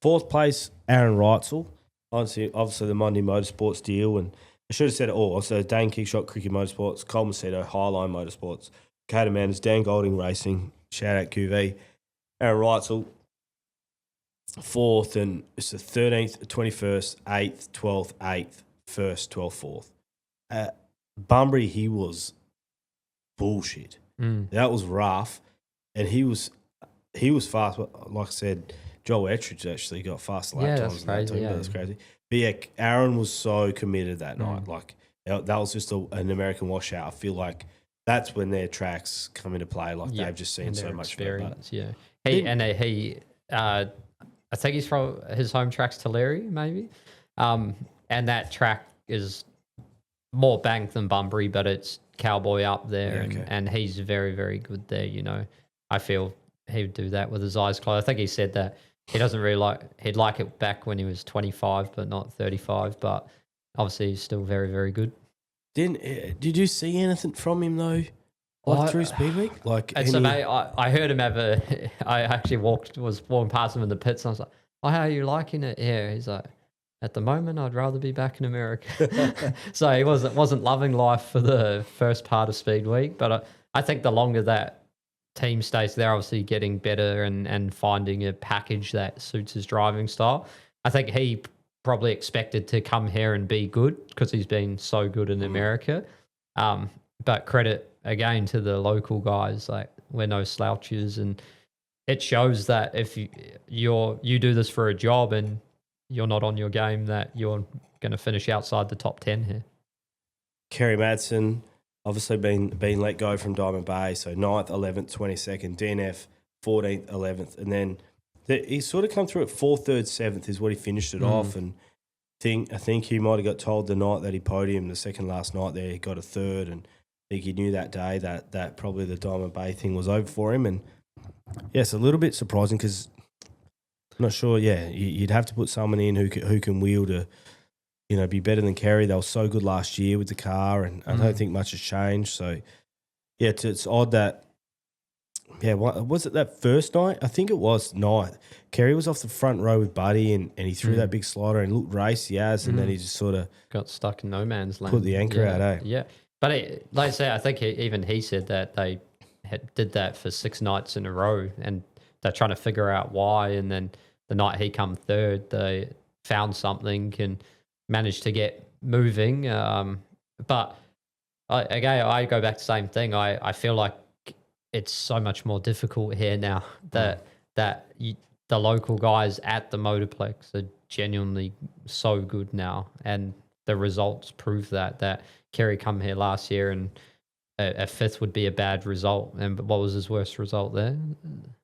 4th place, Aaron Reitzel. Obviously the Monday Motorsports deal, and I should have said it all. So Dane Kickshot, Cricket Motorsports, Cole Macedo, Highline Motorsports, Caden Manders, Dan Golding Racing, shout out QV, Aaron Reitzel, 4th, and it's the 13th, 21st, 8th, 12th, 8th, 1st, 12th, 4th. Bunbury, he was bullshit. That was rough, and he was fast. Like I said, Joel Ettridge actually got fast lap times. That's crazy. That's crazy. But Aaron was so committed that night. Like that was just an American washout. I feel like that's when their tracks come into play. Like they've just seen so much experience. I think he's from his home track's Tulare, maybe. And that track is more banked than Bunbury, but it's cowboy up there, and he's very, very good there. I feel he would do that with his eyes closed. I think he said that he doesn't really he'd like it back when he was 25, but not 35. But obviously, he's still very, very good. Did you see anything from him though? Through Speedweek? I heard him I actually was walking past him in the pits, and I was like, "Oh, how are you liking it here?" He's like, "At the moment, I'd rather be back in America." So he wasn't loving life for the first part of Speedweek, but I think the longer that team stays there, obviously getting better and finding a package that suits his driving style. I think he probably expected to come here and be good because he's been so good in America. But credit again to the local guys, like we're no slouches, and it shows that if you do this for a job and you're not on your game, that you're going to finish outside the top 10 here. Kerry Madsen, obviously been let go from Diamond Bay, so 9th, 11th, 22nd, DNF, 14th, 11th, and then he sort of come through at 4th, 3rd, 7th is what he finished it off, and I think he might have got told the night that he podiumed, the second last night there, he got a 3rd, and I think he knew that day that probably the Diamond Bay thing was over for him, and it's a little bit surprising because I'm not sure, you'd have to put someone in who can wheel to, be better than Kerry. They were so good last year with the car, and I don't think much has changed. So, it's odd that, was it that first night? I think it was ninth. Kerry was off the front row with Buddy, and he threw that big slider and looked racy as, and then he just sort of got stuck in no man's land. Put the anchor out, eh? Yeah. But like I say, I think even he said that they did that for 6 nights in a row, and they're trying to figure out why. And then the night he come third, they found something and managed to get moving. But I go back to the same thing. I feel like it's so much more difficult here now that the local guys at the Motorplex are genuinely so good now, and the results prove that Kerry come here last year and a fifth would be a bad result. And what was his worst result there?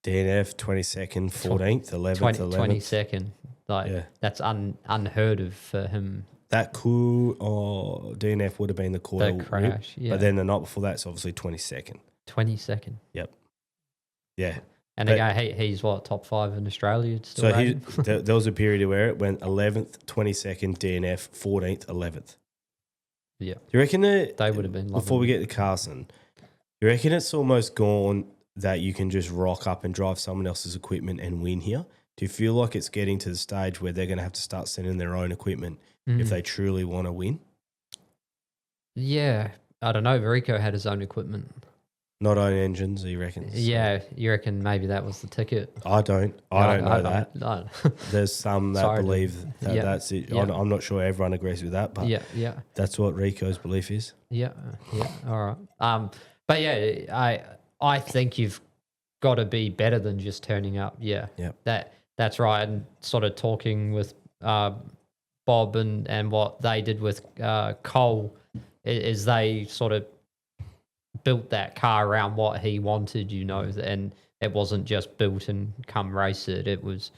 DNF 22nd, 14th, 11th, 22nd. That's unheard of for him. That cool DNF would have been the coil crash, rip, but then the night before that's obviously 22nd. 22nd. Yep. Yeah. And again, he's what, top 5 in Australia? So there was a period where it went 11th, 22nd, DNF, 14th, 11th. Yeah. Do you reckon that they would have been before we get to Carson, you reckon it's almost gone that you can just rock up and drive someone else's equipment and win here? Do you feel like it's getting to the stage where they're going to have to start sending their own equipment if they truly want to win? Yeah. I don't know. Rico had his own equipment. Not own engines, you reckon? Yeah, you reckon maybe that was the ticket? I don't know that. No. There's some that believe that that's it. Yeah. I'm not sure everyone agrees with that, but that's what Rico's belief is. Yeah, all right. But yeah, I think you've got to be better than just turning up. Yeah, that's right. And sort of talking with Bob and what they did with Cole is they sort of built that car around what he wanted, and it wasn't just built and come race it. It was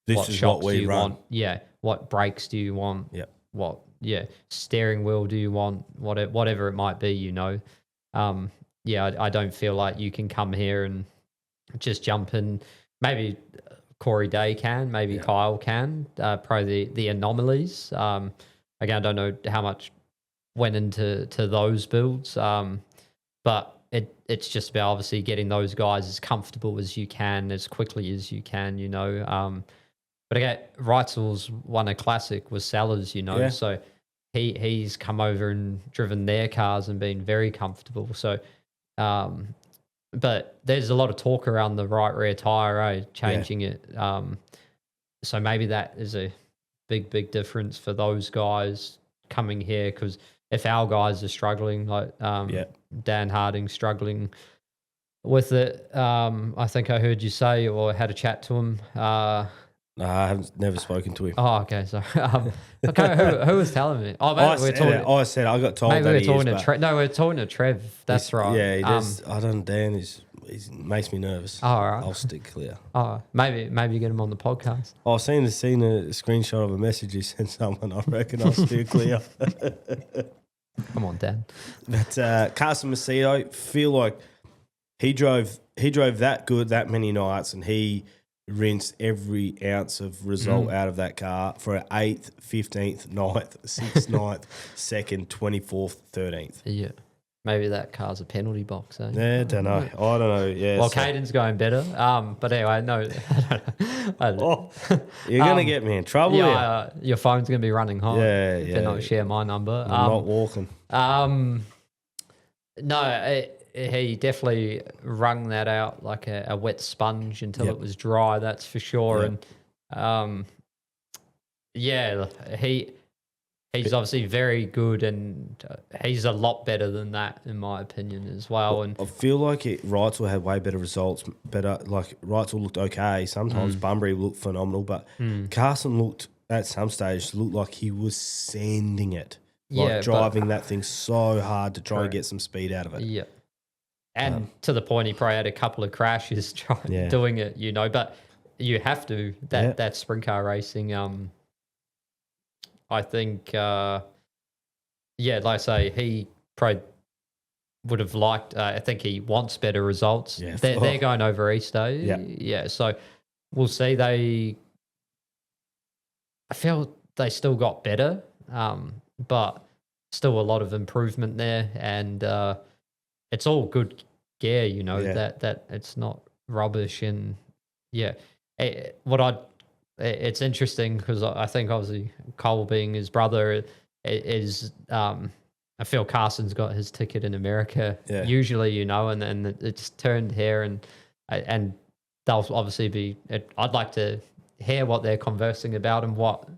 what shocks do you want? Yeah, what brakes do you want? Yeah, what steering wheel do you want? Whatever it might be, I don't feel like you can come here and just jump in. Maybe Corey Day can, maybe Kyle can. Probably the anomalies. Again, I don't know how much went into those builds. But it's just about obviously getting those guys as comfortable as you can, as quickly as you can, But again, Reitzel's won a classic with Sellers, so he's come over and driven their cars and been very comfortable. So, but there's a lot of talk around the right rear tire, changing it. So maybe that is a big difference for those guys coming here, because if our guys are struggling, like Dan Harding struggling with it, I think I heard you say or had a chat to him. No, I haven't never spoken to him. Oh, okay. So, okay, who was telling me? Oh, maybe I said I got told. Maybe that we're talking to Trev. No, we're talking to Trev. That's right. Yeah, he does. I don't. Dan he makes me nervous. Oh, all right. I'll stick clear. Oh, maybe get him on the podcast. I've seen a screenshot of a message he sent someone. I reckon I'll steer clear. Come on, Dan. But Carson Macedo, feel like he drove that good that many nights, and he rinsed every ounce of result out of that car for an 8th, 15th, 9th, 6th, 9th, 2nd, 24th, 13th. Yeah. Maybe that car's a penalty box. Yeah, don't know. I don't know. Yeah. Well, Caden's going better. But anyway, no. You're going to get me in trouble. Yeah, your phone's going to be running hot. Yeah, if you don't share my number. I'm not walking. No, he definitely wrung that out like a wet sponge until it was dry. That's for sure. And he's obviously very good, and he's a lot better than that, in my opinion, as well. And I feel like Reitzel had way better results. Like Reitzel looked okay. Sometimes Bunbury looked phenomenal, but Carson looked at some stage like he was sending it, driving that thing so hard to try and get some speed out of it. Yeah, and to the point he probably had a couple of crashes doing it, But you have to that sprint car racing. I think, like I say, he probably would have liked, I think he wants better results. Yeah. They're going over Easter. Yeah. So we'll see. I feel they still got better, but still a lot of improvement there. And it's all good gear, that it's not rubbish. And it's interesting because I think obviously Cole being his brother is, I I feel Carson's got his ticket in America. Yeah. Usually, you know, and then it just turned here, and they'll obviously be. I'd like to hear what they're conversing about and what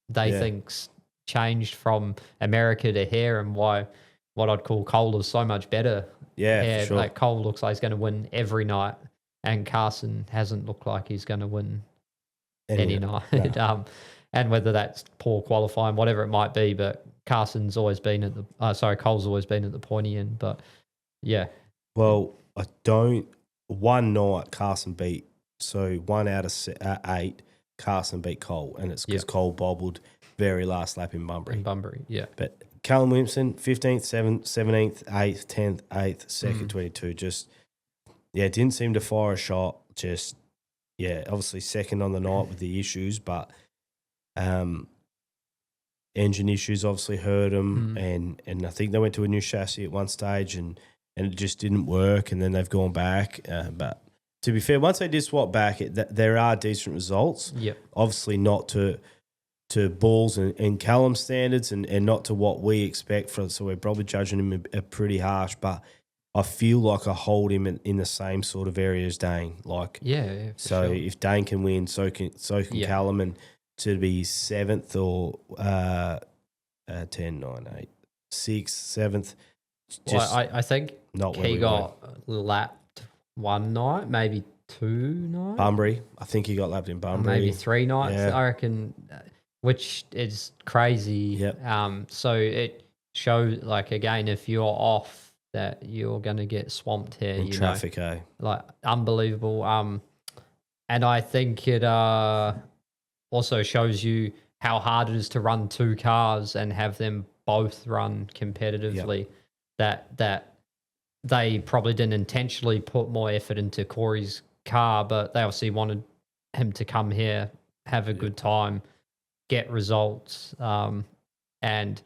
they think's changed from America to here, and why what I'd call Cole is so much better. Yeah, for sure. Like Cole looks like he's going to win every night, and Carson hasn't looked like he's going to win any night. No. And whether that's poor qualifying, whatever it might be, but Carson's always been at the Cole's always been at the pointy end. But yeah. Well, one night Carson beat, so 1 out of 8 Carson beat Cole, and it's because Cole bobbled very last lap in Bunbury. Yeah. But Callum Williamson, 15th, 17th, 8th, 10th, 8th, 2nd, 22. Just, didn't seem to fire a shot. Just, obviously second on the night with the issues, but engine issues obviously hurt him. And I think they went to a new chassis at one stage and it just didn't work. And then they've gone back. But to be fair, once they did swap back, there are decent results. Yep. Obviously not to Balls and Callum standards and not to what we expect from. So we're probably judging him a pretty harsh, but I feel like I hold him in the same sort of area as Dane. Like, so sure. If Dane can win, so can Callum, and to be 7th or 10, 9, 8, 6th, 7th. Well, I think he got lapped one night, maybe 2 nights. Bunbury, I think he got lapped in Bunbury. Maybe 3 nights, I reckon, which is crazy. Yep. So it shows, like, again, if you're off, that you're going to get swamped here. In traffic, Like, unbelievable. And I think it also shows you how hard it is to run 2 cars and have them both run competitively. Yep. That they probably didn't intentionally put more effort into Corey's car, but they obviously wanted him to come here, have a good time, get results, and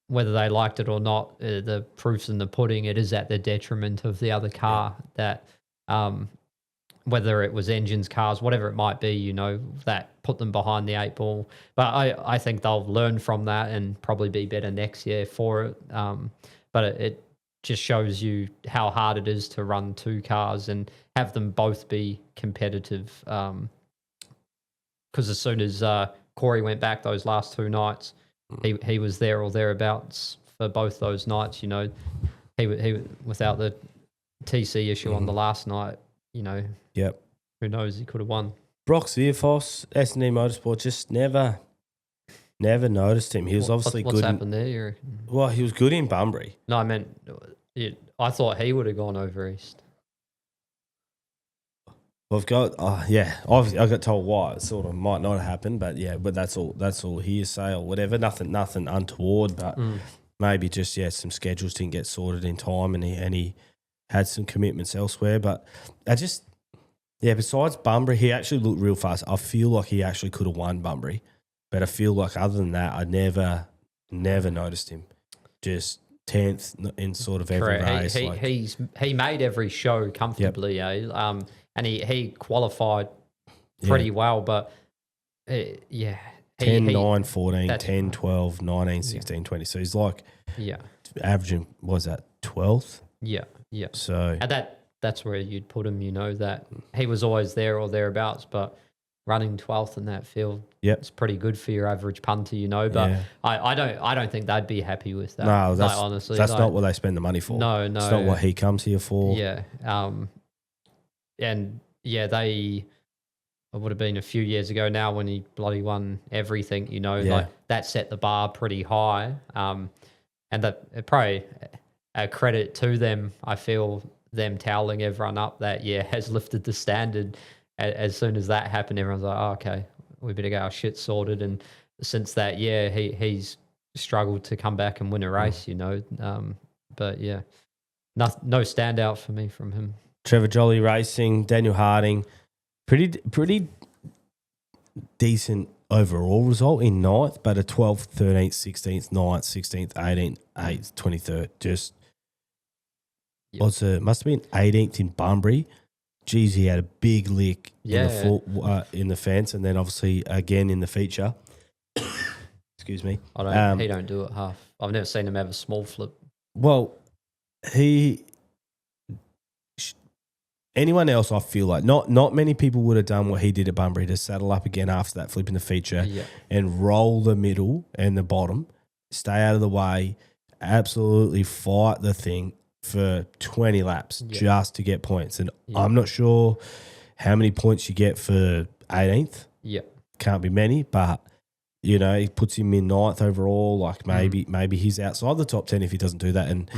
whether they liked it or not, the proof's in the pudding. It is at the detriment of the other car that, whether it was engines, cars, whatever it might be, you know, that put them behind the 8 ball. But I think they'll learn from that and probably be better next year for it. But it just shows you how hard it is to run 2 cars and have them both be competitive. Because as soon as Corey went back those last 2 nights, he was there or thereabouts for both those nights. You know, he without the TC issue on the last night, you know. Yep. Who knows? He could have won. Brock Zierfoss, S&D Motorsport, just never noticed him. He was obviously good. What's happened there? Well, he was good in Bunbury. No, I meant, I thought he would have gone over east. I've got, obviously I got told why it sort of might not have happened, but that's all hearsay or whatever. Nothing untoward, but maybe just some schedules didn't get sorted in time, and he had some commitments elsewhere. But I just besides Bunbury, he actually looked real fast. I feel like he actually could have won Bunbury, but I feel like other than that, I never noticed him. Just 10th in sort of every race. He made every show comfortably, and he qualified pretty well, but 10, 9, 14, 10, 12, 19, 16, 20. So he's like averaging, what was that, 12th? Yeah. So and that's where you'd put him, you know, that he was always there or thereabouts, but running 12th in that field, it's pretty good for your average punter, you know. But I don't think they'd be happy with that. No, honestly, that's not what they spend the money for. No, it's not what he comes here for. Yeah, and it would have been a few years ago now when he bloody won everything, you know. Like that set the bar pretty high, and that probably a credit to them. I feel them toweling everyone up that has lifted the standard. As soon as that happened, everyone's like, oh, okay, we better get our shit sorted. And since that, he's struggled to come back and win a race, you know. But no standout for me from him. Trevor Jolly Racing, Daniel Harding, pretty decent overall result in 9th, but a 12th, 13th, 16th, 9th, 16th, 18th, 8th, 23rd. Just must have been 18th in Bunbury. Geez, he had a big lick in the fence, and then obviously again in the feature. Excuse me. He don't do it half. I've never seen him have a small flip. Well, anyone else, I feel like not many people would have done what he did at Bunbury, to saddle up again after that, flipping the feature and roll the middle and the bottom, stay out of the way, absolutely fight the thing for 20 laps just to get points. And I'm not sure how many points you get for 18th. Yeah. Can't be many, but, you know, he puts him in 9th overall. Like maybe he's outside the top 10 if he doesn't do that. And,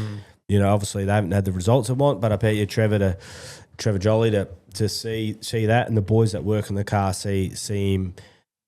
you know, obviously they haven't had the results they want, but I bet you Trevor Jolly to see that, and the boys that work in the car see him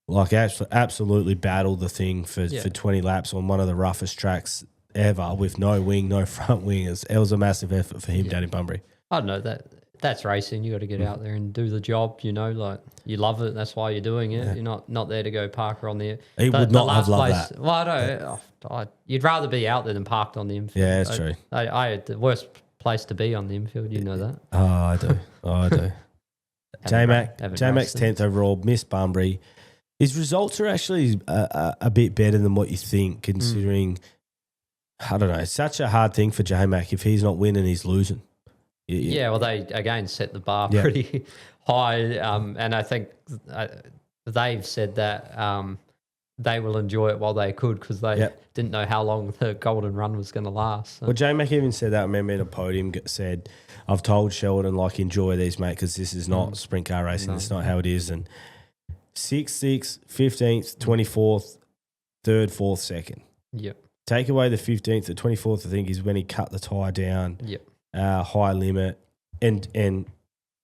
like absolutely battle the thing for 20 laps on one of the roughest tracks ever with no wing, no front wing. It was a massive effort for him down in Bunbury. I don't know, that's racing. You got to get out there and do the job, you know, like you love it. That's why you're doing it. You're not there to go park on the He would not have loved that. Well, I don't. You'd rather be out there than parked on the infield. Yeah, that's true. I had the worst place to be on the infield. You know that. Oh, I do. J-Mac's 10th overall, missed Bunbury. His results are actually a bit better than what you think, considering, I don't know, it's such a hard thing for J-Mac. If he's not winning, he's losing. Yeah, well, they, again, set the bar pretty high, and I think they've said that they will enjoy it while they could, because they didn't know how long the golden run was going to last. So. Well, J-Mac even said that. I remember in a podium said, I've told Sheldon, like, enjoy these, mate, because this is not sprint car racing. No. It's not how it is. And 6th, 15th, 24th, 3rd, 4th, 2nd. Yep. Take away the 15th, the 24th, I think, is when he cut the tyre down. Yep. High limit. And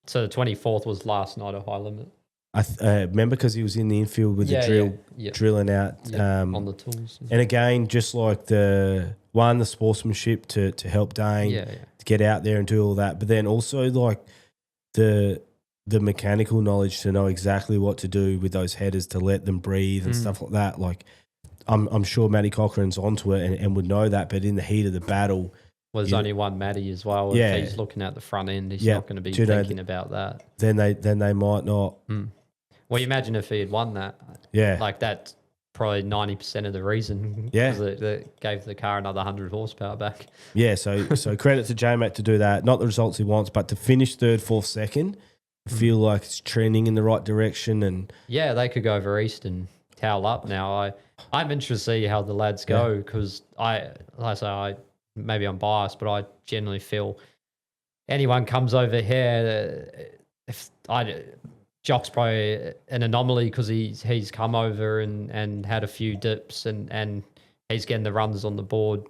so the 24th was last night a high limit. I remember, because he was in the infield with the drill, drilling out on the tools. And again, just like the sportsmanship to help Dane to get out there and do all that, but then also like the mechanical knowledge to know exactly what to do with those headers to let them breathe and stuff like that. Like I'm sure Matty Cochrane's onto it and would know that, but in the heat of the battle. Well, there's only one Matty as well. If he's looking at the front end, he's not going to be thinking about that. Then they might not. Well, you imagine if he had won that. Yeah. Like that's probably 90% of the reason. Yeah. Because it gave the car another 100 horsepower back. Yeah, so credit to J-Mac to do that. Not the results he wants, but to finish 3rd, 4th, 2nd, I feel like it's trending in the right direction. And yeah, they could go over east and towel up now. I'm interested to see how the lads go, because maybe I'm biased, but I generally feel anyone comes over here, Jock's probably an anomaly, because he's come over and had a few dips and he's getting the runs on the board.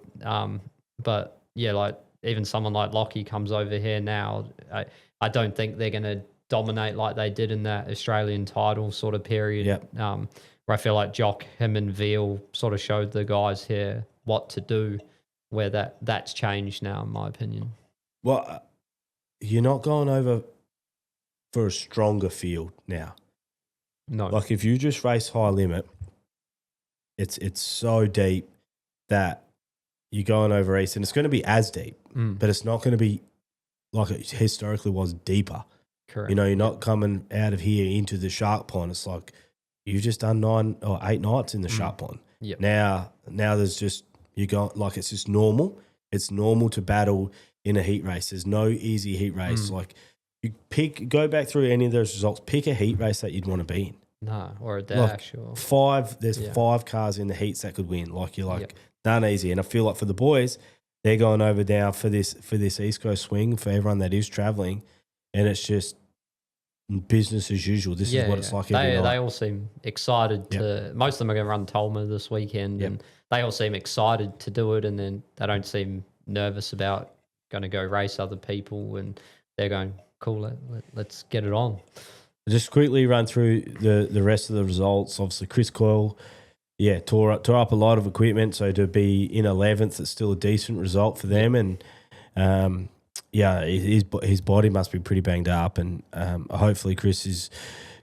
But yeah, like even someone like Lockie comes over here now, I don't think they're going to dominate like they did in that Australian title sort of period. Where I feel like Jock, him and Veal sort of showed the guys here what to do, where that's changed now, in my opinion. Well, you're not going over for a stronger field now. No. Like if you just race high limit, it's so deep that you're going over east, and it's going to be as deep, but it's not going to be like it historically was, deeper. Correct. You know, you're not coming out of here into the shark pond. It's like you've just done 9 or 8 nights in the shark pond. Yep. Now there's just, you go like it's just normal. It's normal to battle in a heat race. There's no easy heat race. Like you go back through any of those results, pick a heat race that you'd want to be in. No, or a dash. Like there's 5 cars in the heats that could win. Like you're like, none easy. And I feel like for the boys, they're going over now for this East Coast swing for everyone that is traveling, and it's just business as usual. This is what it's like every night. They all seem excited to. Most of them are going to run Tolma this weekend, and they all seem excited to do it, and then they don't seem nervous about going to go race other people, and they're going, cool, let's get it on. Just quickly run through the rest of the results. Obviously, Chris Coyle, tore up a lot of equipment, so to be in 11th, it's still a decent result for them, and his body must be pretty banged up, and hopefully Chris has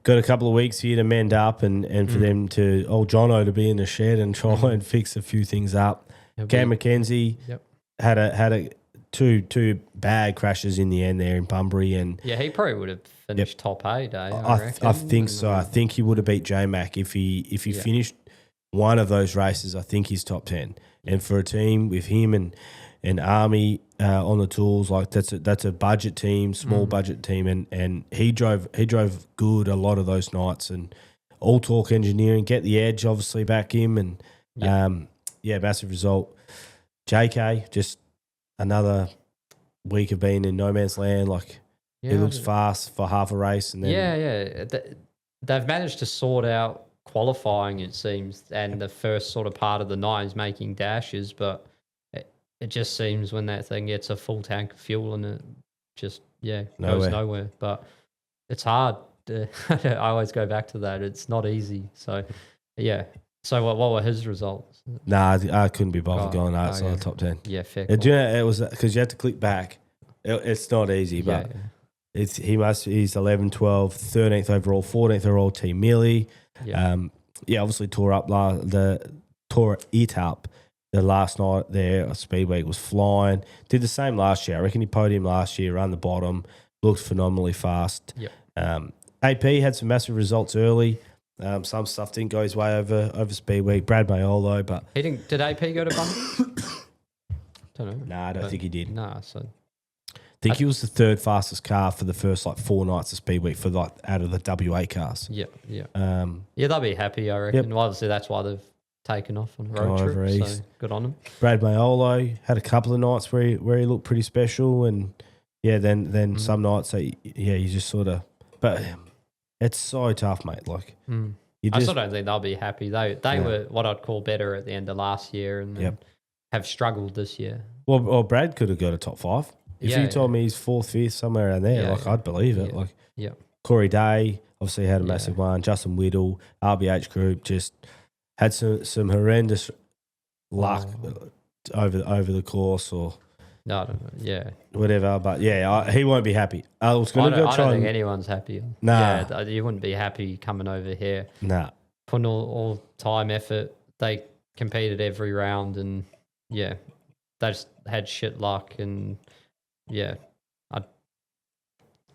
got a couple of weeks here to mend up and for them to, old Jono to be in the shed and try and fix a few things up. Cam McKenzie had a two bad crashes in the end there in Bunbury, and he probably would have finished top 8. I think so. I think he would have beat J-Mac if he finished one of those races. I think he's top 10, and for a team with him and and Army on the tools. Like that's a budget team, small budget team, and he drove good a lot of those nights, and all talk engineering, get the edge obviously back him, and massive result. JK, just another week of being in no man's land. Like he looks fast for half a race, and then they've managed to sort out qualifying, it seems, and the first sort of part of the night is making dashes, but it just seems when that thing gets a full tank of fuel and it just goes nowhere. But it's hard. I always go back to that. It's not easy. So So what were his results? Nah, I couldn't be bothered going outside the top 10. Yeah, fair. Do you know, it was because you had to click back. It's not easy, but he's 11, 12, 13th overall, 14th overall team Millie. Obviously tore it up the last night there. Speedweek was flying. Did the same last year. I reckon he podiumed last year, ran the bottom, looked phenomenally fast. AP had some massive results early. Some stuff didn't go his way over Speedweek. Brad Mayolo, but he didn't. Did AP go to Bundy? Don't know. Nah, I don't think he did. Nah, so I think he was the third fastest car for the first 4 nights of Speedweek for out of the WA cars. They'll be happy, I reckon. Well, obviously that's why they've taken off on a road trip. So good on them. Brad Mayolo had a couple of nights where he looked pretty special, and then some nights you just sort of. But it's so tough, mate. Like I still don't think they'll be happy. They were what I'd call better at the end of last year, and then have struggled this year. Well, Brad could have got a top 5. If you told me he's 4th, 5th, somewhere around there, I'd believe it. Corey Day obviously had a massive one. Justin Whittle, RBH Group just had some horrendous luck over the course or no, I don't know. Yeah, whatever. But he won't be happy. I was going to go I don't think anyone's happy. Nah, you wouldn't be happy coming over here. Nah, putting all time, effort. They competed every round, and they just had shit luck, and I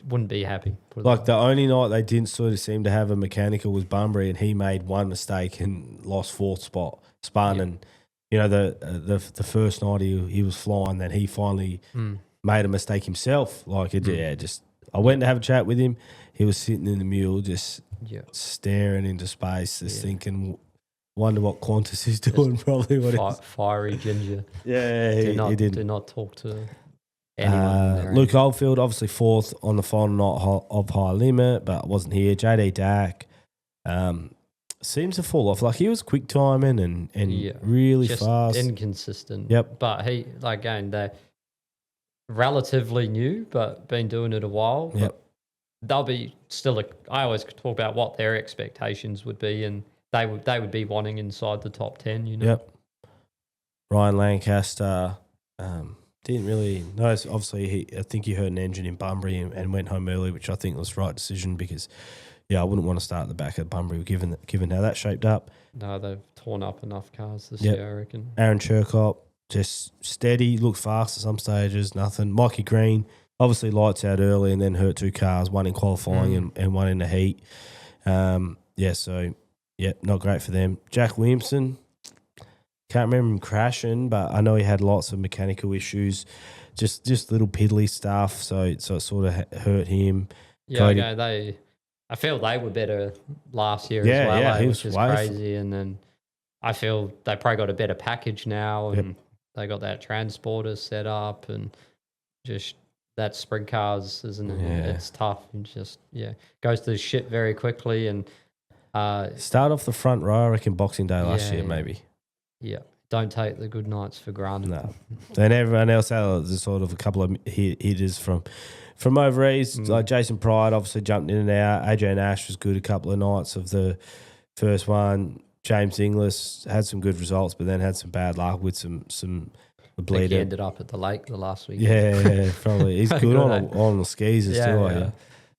wouldn't be happy. Like the only night they didn't sort of seem to have a mechanical was Bunbury, and he made one mistake and lost 4th spot, spun, and the first night he was flying, then he finally made a mistake himself. Like I went to have a chat with him. He was sitting in the mule, just staring into space, just thinking, wonder what Qantas is doing. Probably what fiery ginger. He didn't. Do not talk to anyone. Luke Oldfield, obviously 4th on the final night of High Limit, but wasn't here. JD Dack seems to fall off. Like he was quick timing and really just fast. Inconsistent. Yep. But he, they're relatively new, but been doing it a while. Yep. They'll be still. I always talk about what their expectations would be, and they would be wanting inside the top 10. Yep. Ryan Lancaster didn't really notice. Obviously, I think he heard an engine in Bunbury and went home early, which I think was the right decision because, I wouldn't want to start at the back of Bunbury given how that shaped up. No, they've torn up enough cars this year, I reckon. Aaron Cherkop, just steady, looked fast at some stages, nothing. Mikey Green, obviously lights out early and then hurt 2 cars, one in qualifying and one in the heat. Not great for them. Jack Williamson, can't remember him crashing, but I know he had lots of mechanical issues, just little piddly stuff, so it sort of hurt him. Yeah, I feel they were better last year as well, which is crazy. And then I feel they probably got a better package now, and they got that transporter set up, and just that sprint cars, isn't it? Yeah. It's tough. And just goes to shit very quickly. And start off the front row, I reckon Boxing Day last year, maybe. Yeah. Don't take the good nights for granted. No. Then everyone else had sort of a couple of hitters from over east, like Jason Pryde obviously jumped in and out. AJ Nash was good a couple of nights of the first one. James Inglis had some good results, but then had some bad luck with some bleed. He ended up at the lake the last week. Yeah, probably. He's good on the skis too.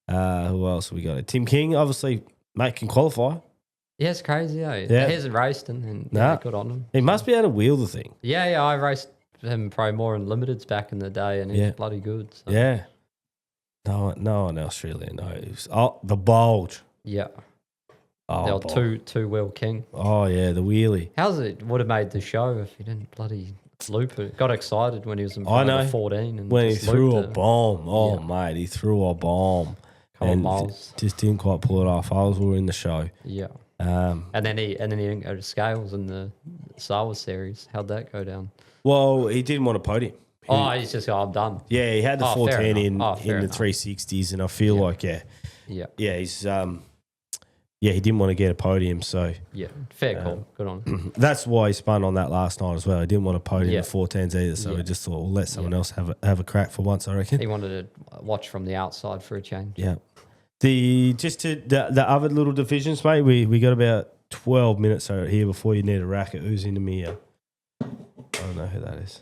Who else have we got? Tim King, obviously, mate, can qualify. Yeah, it's crazy. He hasn't raced and good on him. He must be able to wheel the thing. Yeah, I raced him probably more in limiteds back in the day, and he's bloody good. So. Yeah. No one else really knows. Oh, the bulge. Yeah. Oh, the old two-wheel king. Oh, yeah, the wheelie. How's it would have made the show if he didn't bloody loop. Got excited when he was in I know. 14 and When he just threw a looped it. bomb. Oh, mate, he threw a bomb. Come on, And Miles. just didn't quite pull it off. I was all in the show. Yeah. Um, And then he didn't go to scales in the Star Wars series. How'd that go down? well, he didn't want a podium. He's just I'm done. Yeah, he had the Oh, 410 fair in enough. Oh, fair the enough. 360s, and I feel like, Yeah. he's he didn't want to get a podium, so Yeah. Fair call. Good on him. that's why he spun on that last night as well. He didn't want a podium Yeah. in the 410s either, so Yeah. he just thought, we'll let someone else have a crack for once, I reckon. He wanted to watch from the outside for a change. Yeah. The other little divisions, mate, we got about 12 minutes here before you need a racket. Who's into me? I don't know who that is.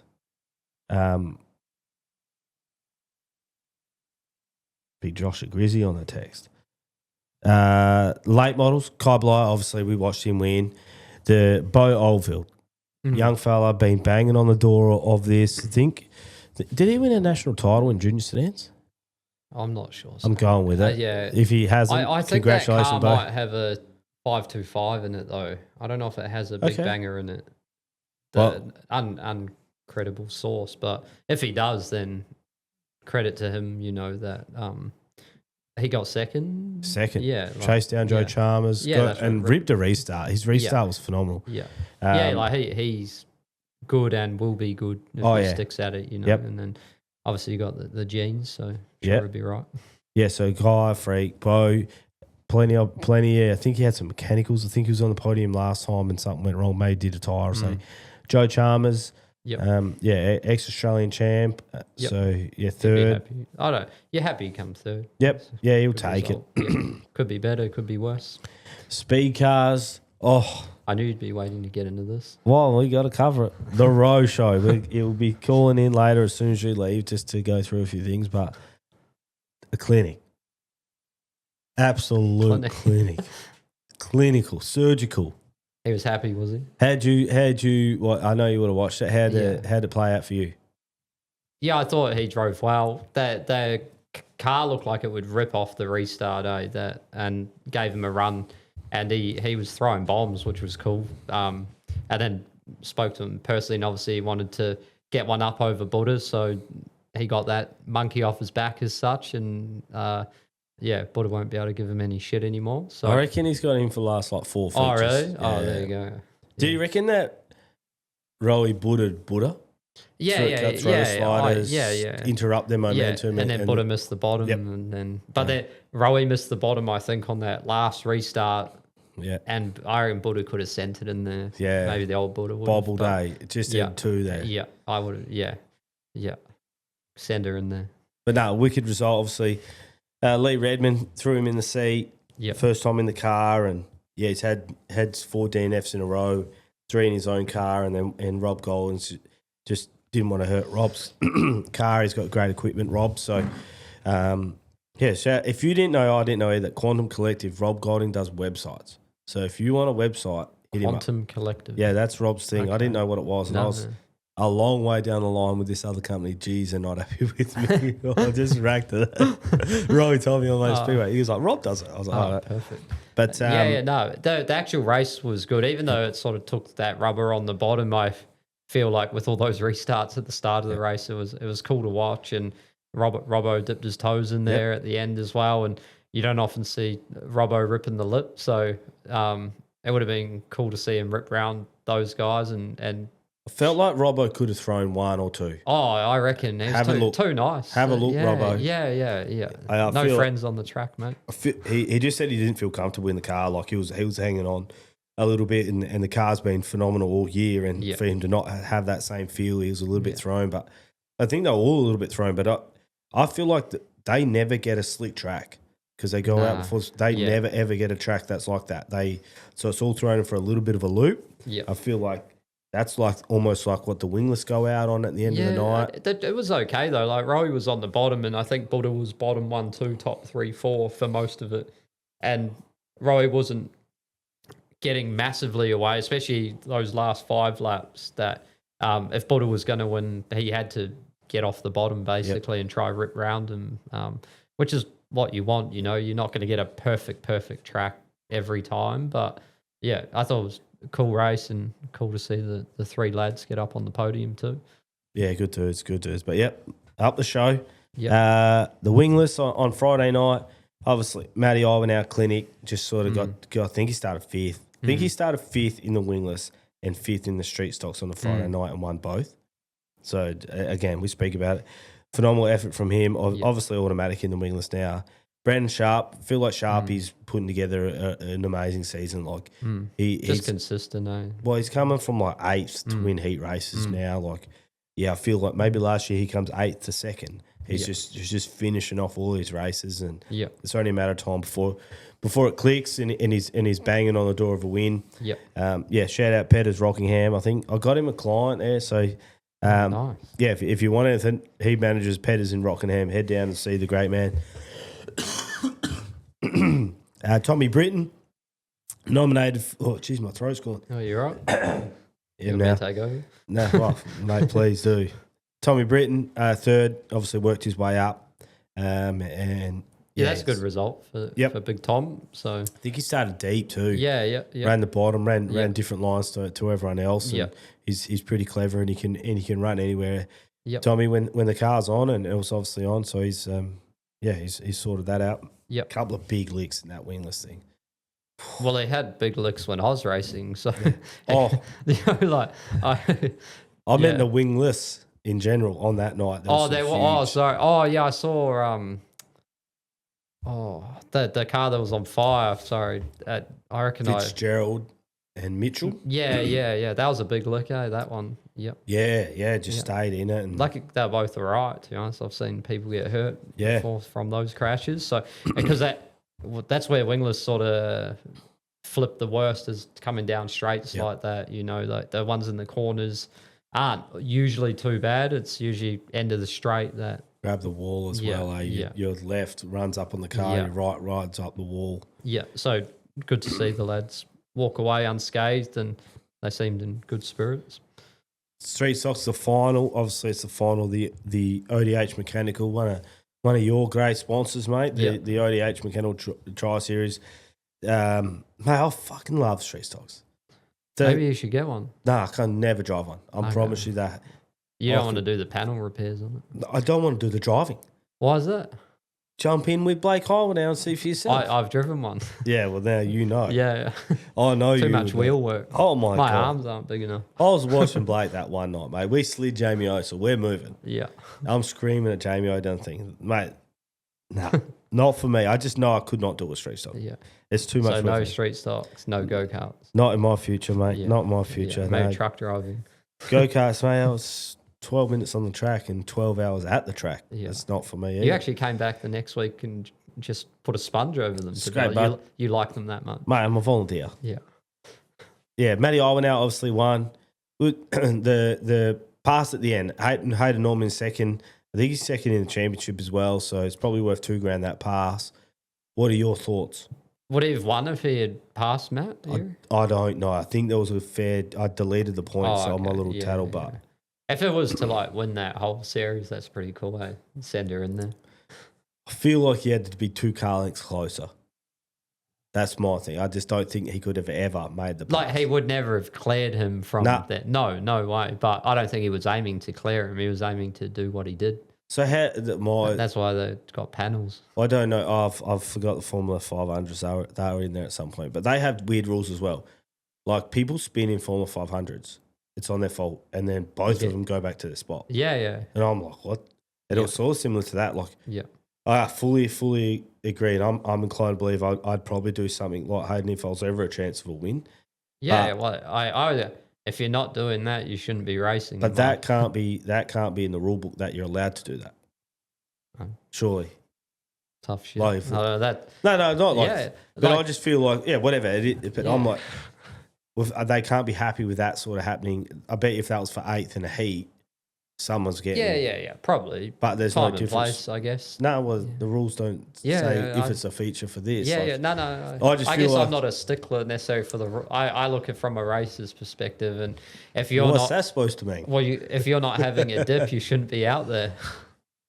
Big Josh at Grizzy on the text. Late models, Kai Bly, obviously we watched him win. The Bo Oldfield, young fella, been banging on the door of this. I think, did he win a national title in junior sedans? I'm not sure. I'm going with it. Yeah. If he hasn't, I think that congratulations, car Bo. might have a 525 in it though. I don't know if it has a big Okay. banger in it. Well- Uncredible source, but if he does, then credit to him. You know that he got second. Yeah. Chased down Joe yeah. Chalmers, Yeah, that's and right. ripped a restart. His restart was phenomenal. Yeah. Um, Like he's good and will be good if he sticks at it, you know. Yep. And then obviously you got the genes, so Yep. it'll be right. Yeah, so Guy, Freak, Bo, plenty. Yeah, I think he had some mechanicals. I think he was on the podium last time and something went wrong. Maybe did a tire or something. Joe Chalmers, Yep. ex-Australian champ. Yep. So, yeah, Be third. happy. I don't. You're happy you come third. Yep. Yeah, he'll Good take result. Yeah. Could be better. Could be worse. it. Speed cars. Oh, I knew you'd be waiting to get into this. well, we got to cover it. The Rowe show. It'll be calling in later as soon as you leave just to go through a few things. But a clinic. Absolute clinic. Clinical, surgical. He was happy, was he? How'd you? Well, I know you would have watched it. How'd it play out for you? Yeah, I thought he drove well. The car looked like it would rip off the restart, and gave him a run. And he was throwing bombs, which was cool. And then spoke to him personally, and obviously he wanted to get one up over Buddha, so he got that monkey off his back as such. And Buddha won't be able to give him any shit anymore. So I reckon he's got him for the last like 4 features. oh really? Yeah. Oh, there you go. Do you reckon that Rowie Buddha? Yeah, Throw sliders, yeah. interrupt their momentum. And then Buddha missed the bottom, Yep. and then Rowie missed the bottom, I think, on that last restart. Yeah. And I reckon Buddha could have sent it in there. Yeah. Maybe the old Buddha would. Bobble day. It just had two there. Yeah, I would. Yeah. Send her in there. But no, wicked result, obviously. Lee Redmond threw him in the seat. Yeah. First time in the car, and he's had 4 DNFs in a row, 3 in his own car, and Rob Goldens just didn't want to hurt Rob's car. He's got great equipment, Rob. So, so if you didn't know, I didn't know either. Quantum Collective, Rob Golding does websites. So if you want a website, hit him up. Quantum Collective. Yeah, that's Rob's thing. I didn't know what it was, and I was No. a long way down the line with this other company. Geez, they're not happy with me. I just racked it. Roy told me on my Speedway. He was like, Rob does it. I was like, oh, Perfect. But No, the actual race was good, even though it sort of took that rubber on the bottom. I feel like with all those restarts at the start of the race, it was cool to watch, and Robbo dipped his toes in there at the end as well, and you don't often see Robbo ripping the lip, so it would have been cool to see him rip round those guys, and I felt like Robbo could have thrown 1 or 2. oh, I reckon Have a he's look. too nice. Have a look, Robbo. Yeah. I No feel- friends on the track, mate. He just said he didn't feel comfortable in the car. Like he was hanging on a little bit, and the car's been phenomenal all year. And for him to not have that same feel, he was a little bit thrown. But I think they were all a little bit thrown. But I feel like they never get a slick track because they go out before. They never ever get a track that's like that. So it's all thrown for a little bit of a loop. Yeah. I feel like that's like almost like what the wingless go out on at the end of the night. It was okay though. Like Rowie was on the bottom, and I think Buddha was bottom 1, 2, top 3, 4 for most of it. And Rowie wasn't getting massively away, especially those last 5 laps. That if Buddha was going to win, he had to get off the bottom basically and try rip round him, which is what you want. You know, you're not going to get a perfect track every time, but yeah, I thought it was cool race and cool to see the three lads get up on the podium too. Yeah, good dudes, good dudes. But yep, up the show. Yep. The wingless on Friday night. Obviously, Matty I went out clinic. Just sort of got. I think he started fifth. I think he started fifth in the wingless and fifth in the street stocks on the Friday night and won both. So again, we speak about it. Phenomenal effort from him. Obviously, automatic in the wingless now. Brandon Sharp, feel like Sharpie's putting together an amazing season. Like he's consistent. Well, he's coming from like eighth to win heat races now. Like, yeah, I feel like maybe last year he comes eighth to second. He's just finishing off all these races, and it's only a matter of time before it clicks and he's banging on the door of a win. Shout out Petters Rockingham. I think I got him a client there, so. Nice. Yeah, if you want anything, he manages Petters in Rockingham. Head down and see the great man. Tommy Britton nominated. My throat's gone. Oh, you're right. Yeah, take over. No, well, mate, please do. Tommy Britton, third, obviously worked his way up, and that's a good result for Big Tom. So I think he started deep too. Yeah. Ran the bottom, ran different lines to everyone else. And he's pretty clever, and he can run anywhere. Tommy, when the car's on, and it was obviously on, so he's sorted that out. A couple of big licks in that wingless thing. Well, he had big licks when I was racing, so I meant the the wingless in general on that night. Sorry. Oh, yeah, I saw the car that was on fire. Sorry, I reckon Fitzgerald and Mitchell. Yeah. That was a big lick, that one. Yep. Yeah, stayed in it. And lucky they're both all right, to be honest. I've seen people get hurt before from those crashes. So because that's where wingless sort of flip the worst, is coming down straights like that. You know, like the ones in the corners aren't usually too bad. It's usually end of the straight that grab the wall as well. Eh? Your left runs up on the car, your right rides up the wall. Yeah, so good to see the lads walk away unscathed, and they seemed in good spirits. Street stocks, the final. Obviously, it's the final. The ODH Mechanical, one of your great sponsors, mate. The ODH Mechanical Tri Series. Mate, I fucking love street stocks. Maybe you should get one. Nah, I can never drive one. I promise you that. You don't want to do the panel repairs on it? I don't want to do the driving. Why is that? Jump in with Blake Highway now and see for yourself. I've driven one. Yeah, well, now you know. Yeah. I know you. Too much wheel work. Oh, my God. My arms aren't big enough. I was watching Blake that one night, mate. We slid Jamie O, so we're moving. Yeah. I'm screaming at Jamie O, done thinking, mate, nah, not for me. I just know I could not do a street stock. Yeah. It's too much. So no street stocks, no go-karts. Not in my future, mate. Yeah. Not in my future. Maybe truck driving. Go-karts, mate, I was 12 minutes on the track and 12 hours at the track. Yeah. That's not for me either. You actually came back the next week and just put a sponge over them. Great, bud. You like them that much. Mate, I'm a volunteer. Yeah. Matty I went out, obviously won. The pass at the end, Hayden Norman second. I think he's second in the championship as well, so it's probably worth $2,000 that pass. What are your thoughts? Would he have won if he had passed Matt? I don't know. I think there was a fair. I deleted the points on my little tattle, but if it was to win that whole series, that's pretty cool. Send her in there. I feel like he had to be 2 car lengths closer. That's my thing. I just don't think he could have ever made the pass. He would never have cleared him from that. No way. But I don't think he was aiming to clear him. He was aiming to do what he did. So that's why they got panels. I don't know. I've forgot the Formula 500s. They were in there at some point, but they have weird rules as well. Like people spin in Formula 500s, it's on their fault, and then both of them go back to their spot. Yeah. And I'm like, what? It was sort of similar to that. I fully agree, and I'm inclined to believe I'd probably do something like Hayden if I was ever a chance of a win. Yeah, I if you're not doing that, you shouldn't be racing. But that can't be in the rule book that you're allowed to do that. Surely. Tough shit. No, not like. But I just feel like whatever. But I'm like, they can't be happy with that sort of happening. I bet if that was for 8th in a heat, someone's getting. Yeah, probably. But there's time no and difference. Place, I guess. No, the rules don't say if it's a feature for this. No. I guess I'm not a stickler necessarily for the. I look at it from a racer's perspective, and if you're what's that supposed to mean? Well, if you're not having a dip, you shouldn't be out there.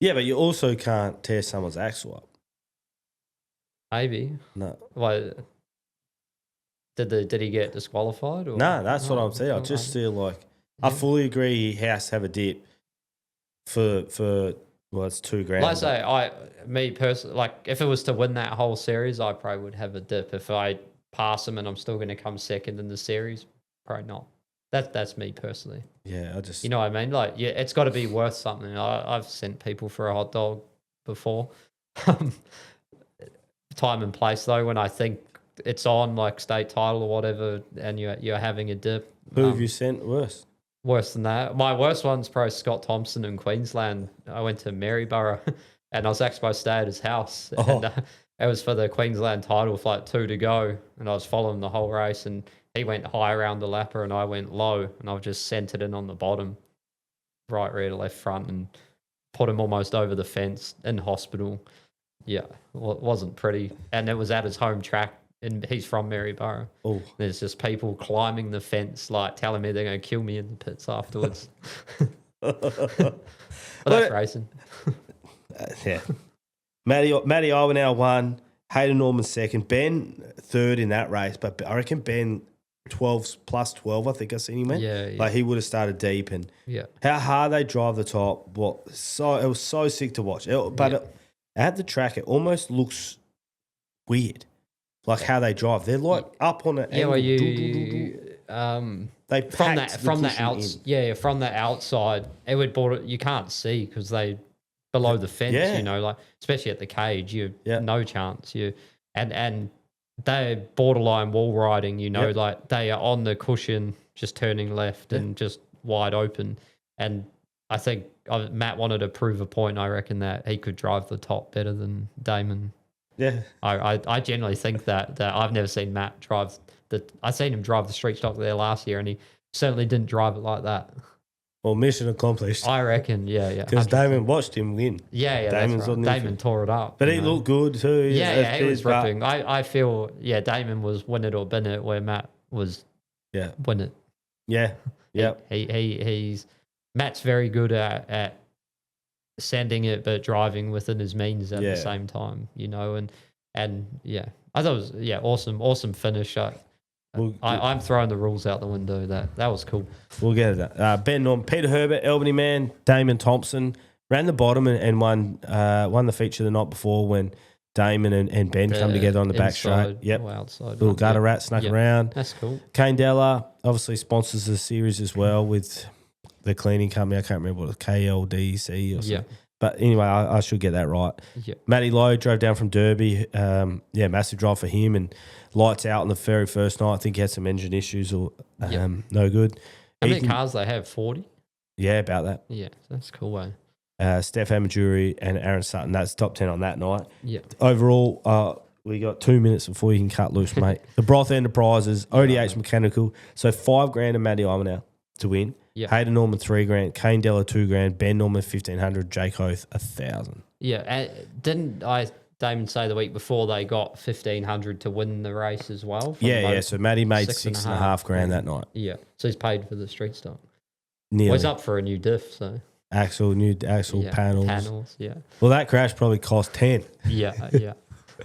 Yeah, but you also can't tear someone's axle up. Maybe. No. Well, Did he get disqualified? Or? No, that's what I'm saying. I just feel like I fully agree he has to have a dip for well, it's $2,000. Like I say, me personally, like if it was to win that whole series, I probably would have a dip. If I pass him and I'm still going to come second in the series, probably not. That's me personally. Yeah, I just you know what I mean. Like, yeah, it's got to be worth something. I've sent people for a hot dog before. Time and place though, when I think it's on like state title or whatever, and you're having a dip. Who have you sent worse? Worse than that. My worst one's probably Scott Thompson in Queensland. I went to Maryborough and I was actually supposed to stay at his house. And it was for the Queensland title with like 2 to go. And I was following the whole race and he went high around the lapper and I went low. And I just centered in on the bottom, right rear to left front, and put him almost over the fence in hospital. Yeah, well, it wasn't pretty. And it was at his home track. And he's from Maryborough. Oh, there's just people climbing the fence, like telling me they're going to kill me in the pits afterwards. But that's racing. Yeah. Matty Iwanhoe won. Hayden Norman second. Ben third in that race, but I reckon Ben 12 I think I seen him in. Yeah. Like he would have started deep, and how hard they drive the top. It was so sick to watch. At the track, it almost looks weird. Like how they drive, they're like up on it. Yeah, well, they from the outside, it would border. You can't see because they below the fence. Yeah. You know, like especially at the cage, no chance. And they're borderline wall riding. You know, like they are on the cushion, just turning left and just wide open. And I think Matt wanted to prove a point. I reckon that he could drive the top better than Damon. Yeah, I generally think that I've never seen Matt drive I seen him drive the street stock there last year, and he certainly didn't drive it like that. Well, mission accomplished. I reckon, yeah. Because Damon watched him win. Yeah, Damon's that's right. Damon tore it up. But he looked good too. He was ripping. I feel, Damon was win it or bin it, where Matt was win it. Yeah, yeah. He's Matt's very good at sending it but driving within his means at the same time, you know, and I thought it was awesome finish. I'm throwing the rules out the window. That was cool. We'll get it. Ben Norman, Peter Herbert, Albany man, Damon Thompson ran the bottom and won the feature the night before when Damon and Ben come together on the back straight. Yep. Outside little gutter rat snuck around. That's cool. Kane Della obviously sponsors the series as well with the cleaning company. I can't remember what it was, KLDC or something. Yeah. But anyway, I should get that right. Yeah. Matty Lowe drove down from Derby. Massive drive for him, and lights out on the very first night. I think he had some engine issues or no good. How many cars they have? 40? Yeah, about that. Yeah, that's cool, eh? Steph Amajuri and Aaron Sutton. That's top 10 on that night. Yeah. Overall, we got 2 minutes before you can cut loose, mate. The Broth Enterprises, ODH Mechanical. So $5,000 and Matty Iwanhoe to win. Yep. Hayden Norman $3,000, Kane Della $2,000, Ben Norman $1,500, Jake Oath $1,000. Yeah, and didn't Damon say the week before they got $1,500 to win the race as well? Yeah. So Matty made $6,500 that night. Yeah, so he's paid for the street stock. Nearly. Well, he's up for a new diff, so new axle panels. Yeah. Well, that crash probably cost 10. Yeah.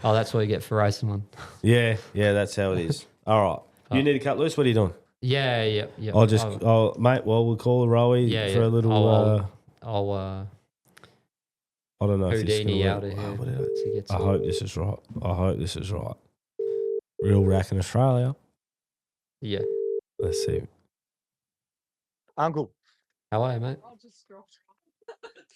Oh, that's what you get for racing one. Yeah, that's how it is. All right, you need to cut loose. What are you doing? Yeah. Mate. Well, we'll call a Rowie for a little. I don't know if this is Houdini out of here. I hope this is right. Real rack in Australia. Yeah. Let's see. Uncle. How are you, mate?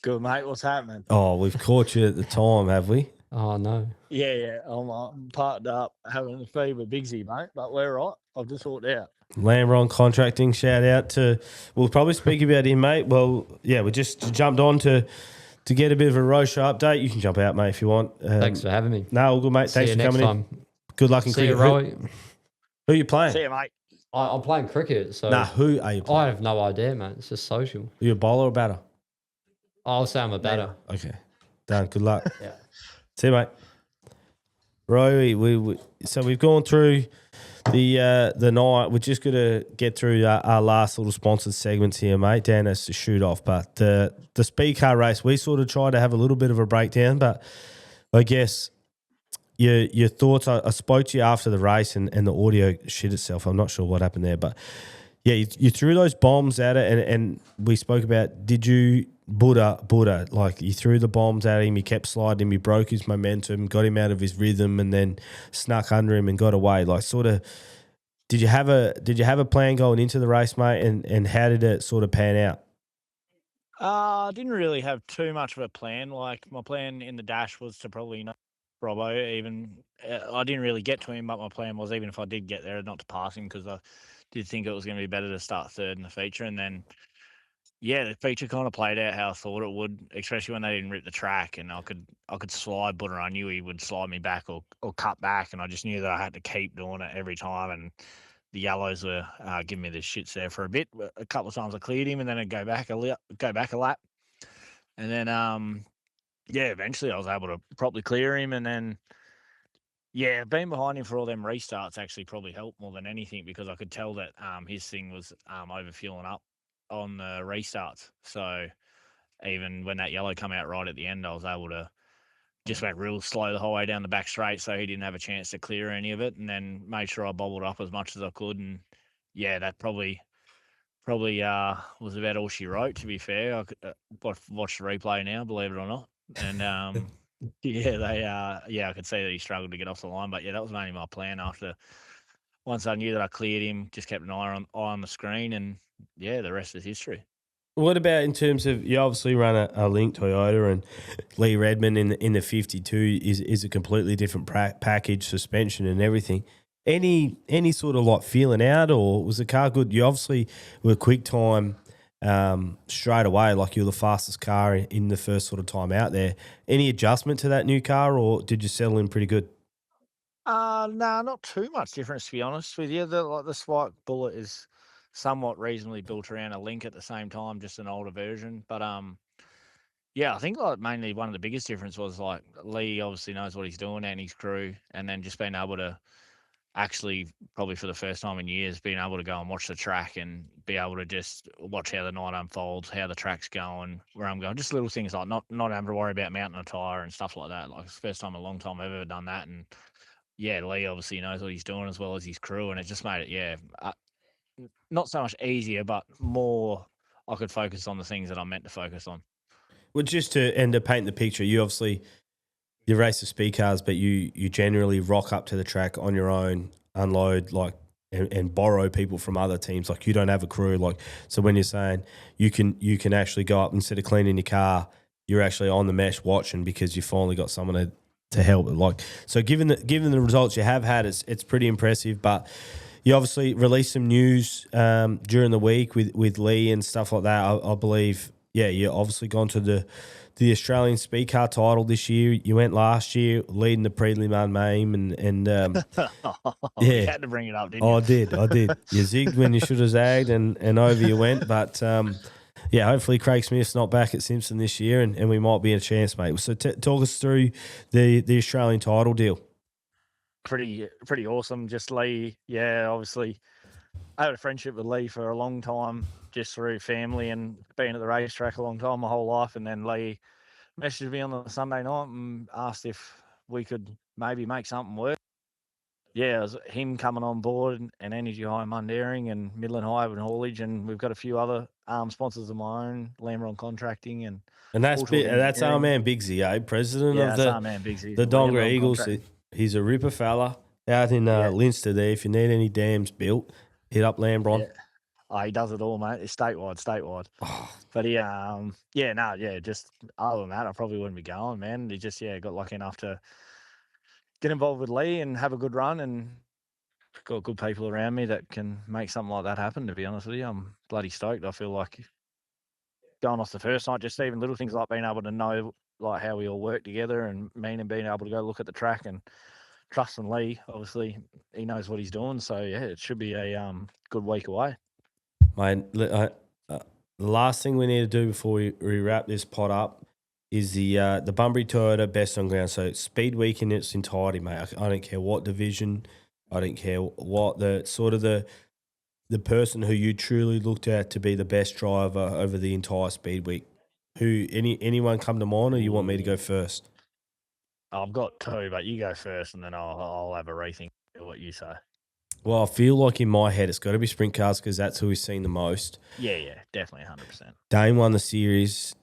Good, mate. What's happening? Oh, we've caught you at the time, have we? Oh, no. Yeah. I'm parked up having a feed with Bigsy, mate, but we're right. I've just walked out. Lambron Contracting, shout out to, we'll probably speak about him, mate. Well, yeah, we just jumped on to get a bit of a Rocha update. You can jump out, mate, if you want. Thanks for having me. No, all good, mate. Thanks for coming in. Good luck in cricket. Who are you playing? See you, mate. I'm playing cricket. So who are you playing? I have no idea, mate. It's just social. Are you a bowler or a batter? I'll say I'm a batter. Okay. Done. Good luck. Yeah. See you, mate. Rowie, so we've gone through the night. We're just going to get through our last little sponsored segments here, mate. Dan has to shoot off. But the speed car race, we sort of tried to have a little bit of a breakdown, but I guess your thoughts. I spoke to you after the race and the audio shit itself. I'm not sure what happened there, but yeah, you threw those bombs at it, and we spoke about, did you Buddha, like you threw the bombs at him, he kept sliding him, he broke his momentum, got him out of his rhythm, and then snuck under him and got away. Like, sort of, did you have a plan going into the race, mate, and how did it sort of pan out? I didn't really have too much of a plan. Like, my plan in the dash was to probably not Robbo. Even I didn't really get to him, but my plan was, even if I did get there, not to pass him, because I did think it was going to be better to start third in the feature. And then, yeah, the feature kind of played out how I thought it would, especially when they didn't rip the track, and I could slide Butter. I knew he would slide me back or cut back, and I just knew that I had to keep doing it every time. And the yellows were giving me the shits there for a bit. A couple of times I cleared him, and then I'd go back a lap, and then yeah, eventually I was able to properly clear him, and then yeah, being behind him for all them restarts actually probably helped more than anything, because I could tell that his thing was over fueling up on the restarts. So even when that yellow come out right at the end, I was able to just went real slow the whole way down the back straight, so he didn't have a chance to clear any of it, and then made sure I bobbled up as much as I could. And yeah, that probably was about all she wrote, to be fair. I could watch the replay now, believe it or not. And yeah, I could see that he struggled to get off the line, but yeah, that was mainly my plan. After once I knew that I cleared him, just kept an eye on the screen, and yeah, the rest is history. What about in terms of, you obviously run a Link Toyota, and Lee Redmond in the 52 is a completely different package, suspension and everything. Any sort of like feeling out, or was the car good? You obviously were quick time straight away, like you were the fastest car in the first sort of time out there. Any adjustment to that new car, or did you settle in pretty good? No, not too much difference, to be honest with you. The Spike Bullet is somewhat reasonably built around a Link at the same time, just an older version. But yeah, I think like mainly one of the biggest difference was like Lee obviously knows what he's doing and his crew, and then just being able to actually, probably for the first time in years, being able to go and watch the track and be able to just watch how the night unfolds, how the track's going, where I'm going, just little things like not having to worry about mounting a tire and stuff like that. Like, it's the first time in a long time I've ever done that. And yeah, Lee obviously knows what he's doing as well as his crew, and it just made it, not so much easier, but more I could focus on the things that I'm meant to focus on. Well, just to paint the picture, you race the speed cars, but you generally rock up to the track on your own, unload, like, and borrow people from other teams. Like, you don't have a crew. Like, so when you're saying you can actually go up, instead of cleaning your car, you're actually on the mesh watching, because you finally got someone to help. Like, so given the results you have had, it's pretty impressive. But you obviously released some news during the week with Lee and stuff like that. I believe, yeah, you obviously gone to the Australian speed car title this year. You went last year leading the prelim main, and You yeah, had to bring it up, didn't you? I did. You zigged when you should have zagged, and over you went. But yeah, hopefully Craig Smith's not back at Simpson this year, and we might be a chance, mate. So talk us through the Australian title deal. Pretty awesome. Just Lee, yeah, obviously I had a friendship with Lee for a long time, just through family and being at the racetrack a long time, my whole life. And then Lee messaged me on the Sunday night and asked if we could maybe make something work. Yeah, it was him coming on board, and Energy High Mundaring and Midland High and Haulage, and we've got a few other sponsors of my own, Lamron Contracting and that's our Engineering. man Bigsy, president Yeah, of that's our man Bigsy. the Donga Lamron Eagles. Contract. He's a ripper fella out in Leinster there. If you need any dams built, hit up Lambron. Yeah. Oh, he does it all, mate. It's statewide. Oh, But he, just other than that, I probably wouldn't be going, man. He just, got lucky enough to get involved with Lee and have a good run, and got good people around me that can make something like that happen, to be honest with you. I'm bloody stoked. I feel like going off the first night, just even little things like being able to know like how we all work together, and being able to go look at the track and trusting Lee. Obviously, he knows what he's doing. So, yeah, it should be a good week away. mate, the last thing we need to do before we wrap this pot up is the Bunbury Toyota Best on Ground. So Speed Week in its entirety, mate. I don't care what division. I don't care what the person who you truly looked at to be the best driver over the entire Speed Week. Anyone come to mind, or you want me to go first? I've got two, but you go first, and then I'll have a rethink of what you say. Well, I feel like in my head it's got to be sprint cars because that's who we've seen the most. Yeah, definitely 100%. Dane won the series.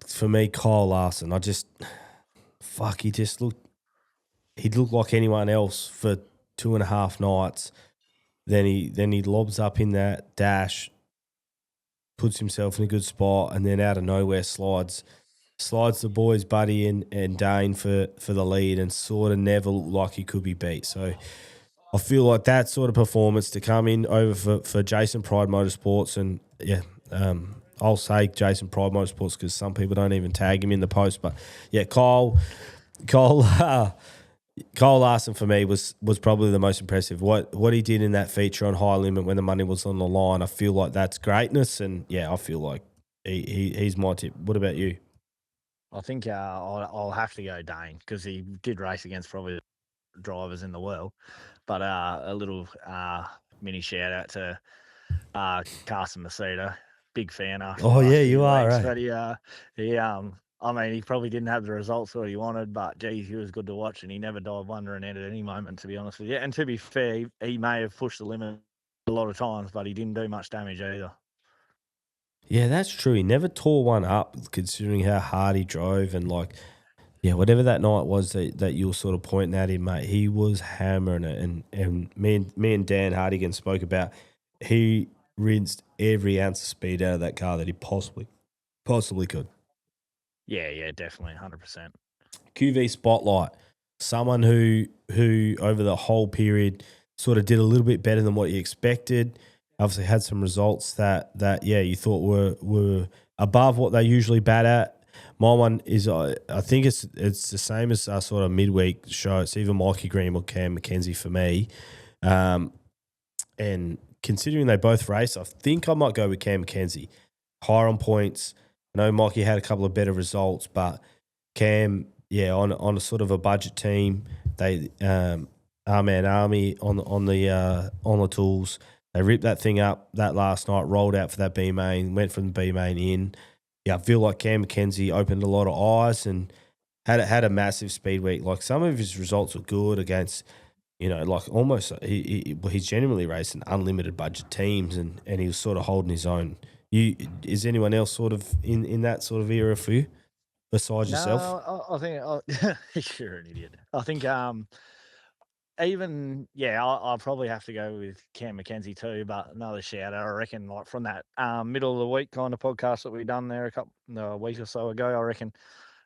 For me, Kyle Larson, he looked like anyone else for 2.5 nights. Then he lobs up in that dash, puts himself in a good spot, and then out of nowhere slides the boys Buddy and Dane for the lead, and sort of never looked like he could be beat. So I feel like that sort of performance to come in over for Jason Pryde Motorsports, and I'll say Jason Pryde Motorsports because some people don't even tag him in the post. But yeah, Kyle Larson for me was probably the most impressive. What he did in that feature on high limit when the money was on the line, I feel like that's greatness, and yeah, I feel like he's my tip. What about you? I think I'll have to go Dane because he did race against probably the drivers in the world. But a little mini shout out to Carson Masita, big fan after. Oh the last yeah, few you are weeks. right. But I mean, he probably didn't have the results that he wanted, but geez, he was good to watch, and he never died wondering at any moment, to be honest with you. And to be fair, he may have pushed the limit a lot of times, but he didn't do much damage either. Yeah, that's true. He never tore one up, considering how hard he drove, and whatever that night was that you were sort of pointing at him, mate, he was hammering it. And me and Dan Hartigan spoke about he rinsed every ounce of speed out of that car that he possibly could. Yeah, definitely, 100%. QV Spotlight, someone who over the whole period sort of did a little bit better than what you expected. Obviously had some results that you thought were above what they usually bat at. My one is I think it's the same as our sort of midweek show. It's either Mikey Green or Cam McKenzie for me. And considering they both race, I think I might go with Cam McKenzie. Higher on points. I know Mikey had a couple of better results, but Cam, on a sort of a budget team, they Army on the tools. They ripped that thing up that last night, rolled out for that B main, went from the B main in. Yeah, I feel like Cam McKenzie opened a lot of eyes and had a massive speed week. Like some of his results were good against, almost he's genuinely racing unlimited budget teams and he was sort of holding his own. Is anyone else sort of in that sort of era for you besides yourself? No, I think you're an idiot. I think I'll probably have to go with Cam McKenzie too, but another shout out, I reckon, like from that middle of the week kind of podcast that we done there a week or so ago, I reckon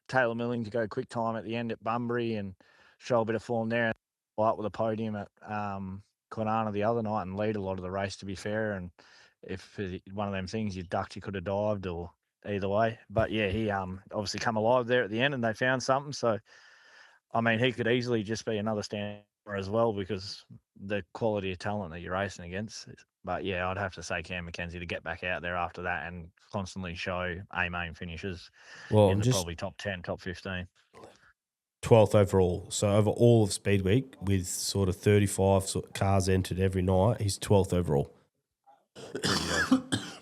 Taylor Milling to go quick time at the end at Bunbury and show a bit of form there and up with a podium at Kwinana the other night and lead a lot of the race, to be fair. And if one of them things you ducked, you could have dived or either way. But yeah, he obviously come alive there at the end and they found something. So, I mean, he could easily just be another stand as well because the quality of talent that you're racing against. But yeah, I'd have to say Cam McKenzie to get back out there after that and constantly show A-main finishes in the probably top 10, top 15. 12th overall. So over all of Speed Week with sort of 35 cars entered every night, he's 12th overall.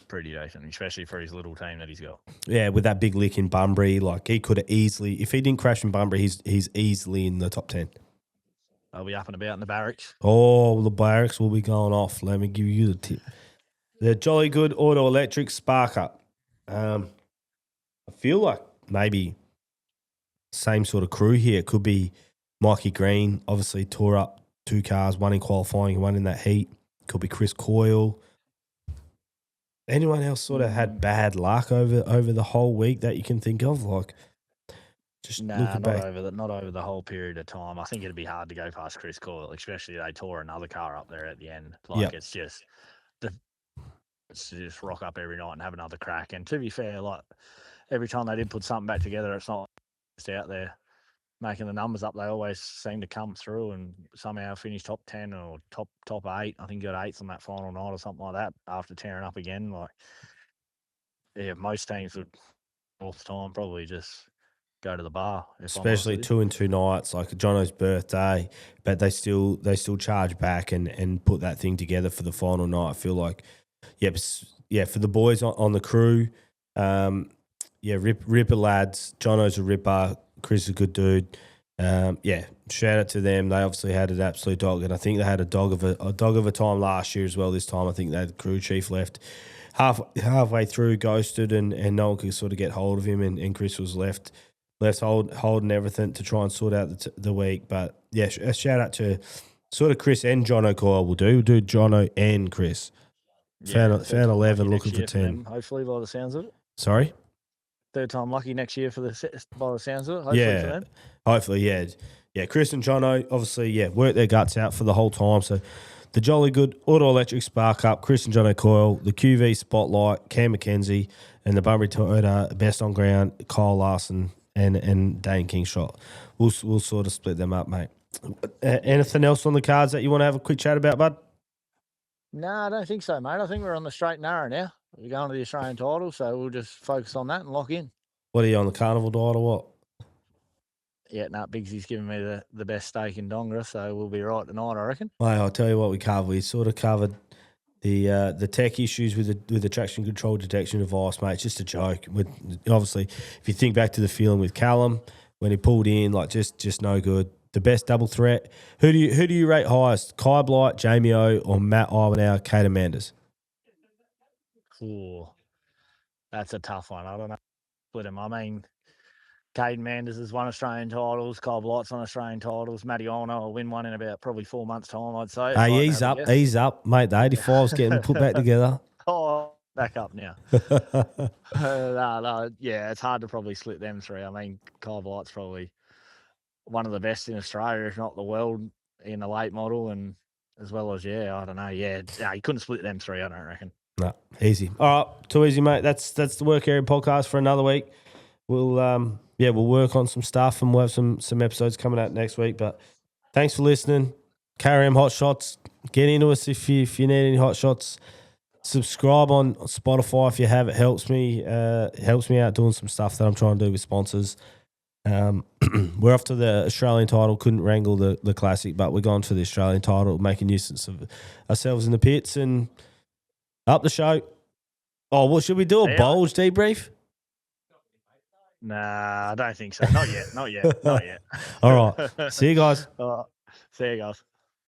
Pretty decent, especially for his little team that he's got. Yeah, with that big lick in Bunbury, like he could have easily, if he didn't crash in Bunbury, he's easily in the top 10. I'll be up and about in the barracks. Oh, the barracks will be going off. Let me give you the tip. The Jolly Good Auto Electric Spark Up. I feel like maybe same sort of crew here. It could be Mikey Green, obviously tore up 2 cars, one in qualifying, one in that heat. Could be Chris Coyle. Anyone else sort of had bad luck over the whole week that you can think of? Like, just looking back. Not over the whole period of time. I think it'd be hard to go past Chris Coyle, especially they tore another car up there at the end. Like it's just rock up every night and have another crack. And to be fair, like every time they did put something back together, it's not just out there making the numbers up. They always seem to come through and somehow finish top 10 or top 8. I think you got 8th on that final night or something like that after tearing up again. Like, yeah, most teams would fourth time probably just go to the bar. Especially 2 and 2 nights, like Jono's birthday, but they still charge back and put that thing together for the final night. I feel like, for the boys on the crew, ripper lads. Jono's a ripper. Chris is a good dude. Shout out to them. They obviously had an absolute dog, and I think they had a dog of a time last year as well. This time, I think they had the crew chief left halfway through, ghosted, and no one could sort of get hold of him, and Chris was left holding everything to try and sort out the week. But yeah, a shout out to sort of Chris and Jono Coyle. We'll do Jono and Chris. Found 11, looking for 10. Hopefully, by the sounds of it. Sorry. Third time lucky next year by the sounds of it. Hopefully for them. Hopefully, yeah. Chris and Jono, obviously, worked their guts out for the whole time. So the Jolly Good Auto Electric Spark Up, Chris and Jono Coyle, the QV Spotlight, Cam McKenzie, and the Bunbury Toyota Best on Ground, Kyle Larson and Dane Kingshot. We'll sort of split them up, mate. Anything else on the cards that you want to have a quick chat about, bud? No, I don't think so, mate. I think we're on the straight and narrow now. We're going to the Australian title, so we'll just focus on that and lock in. What are you on, the Carnival diet or what? Yeah, Biggsy's giving me the best steak in Dongra, so we'll be right tonight, I reckon. Mate, I'll tell you what we covered. We sort of covered the tech issues with the traction control detection device, mate. It's just a joke. Obviously, if you think back to the feeling with Callum when he pulled in, like just no good. The best double threat. Who do you rate highest? Kai Blight, Jamie O, or Matt Ivanhoe, Kate Amandas? Ooh, that's a tough one. I don't know. Split them. I mean, Caden Manders has won Australian titles. Kyle Blight's won Australian titles. Matty Olno will win one in about probably 4 months' time, I'd say. Hey, he's up, mate. The 85's getting put back together. Oh, back up now. Yeah, it's hard to probably split them three. I mean, Kyle Blight's probably one of the best in Australia, if not the world, in the late model, and as well as, I don't know. Yeah, you couldn't split them three, I don't reckon. No, easy. All right, too easy, mate. That's the Work Area podcast for another week. We'll work on some stuff, and we'll have some episodes coming out next week. But thanks for listening. KRM Hot Shots. Get into us if you need any hot shots. Subscribe on Spotify if you have. It helps me out doing some stuff that I'm trying to do with sponsors. We're off to the Australian title. Couldn't wrangle the classic, but we're going to the Australian title, making nuisance of ourselves in the pits and up the show. Oh, what should we do? A bulge debrief? Nah, I don't think so. Not yet. Not yet. All right. See you guys. See you guys.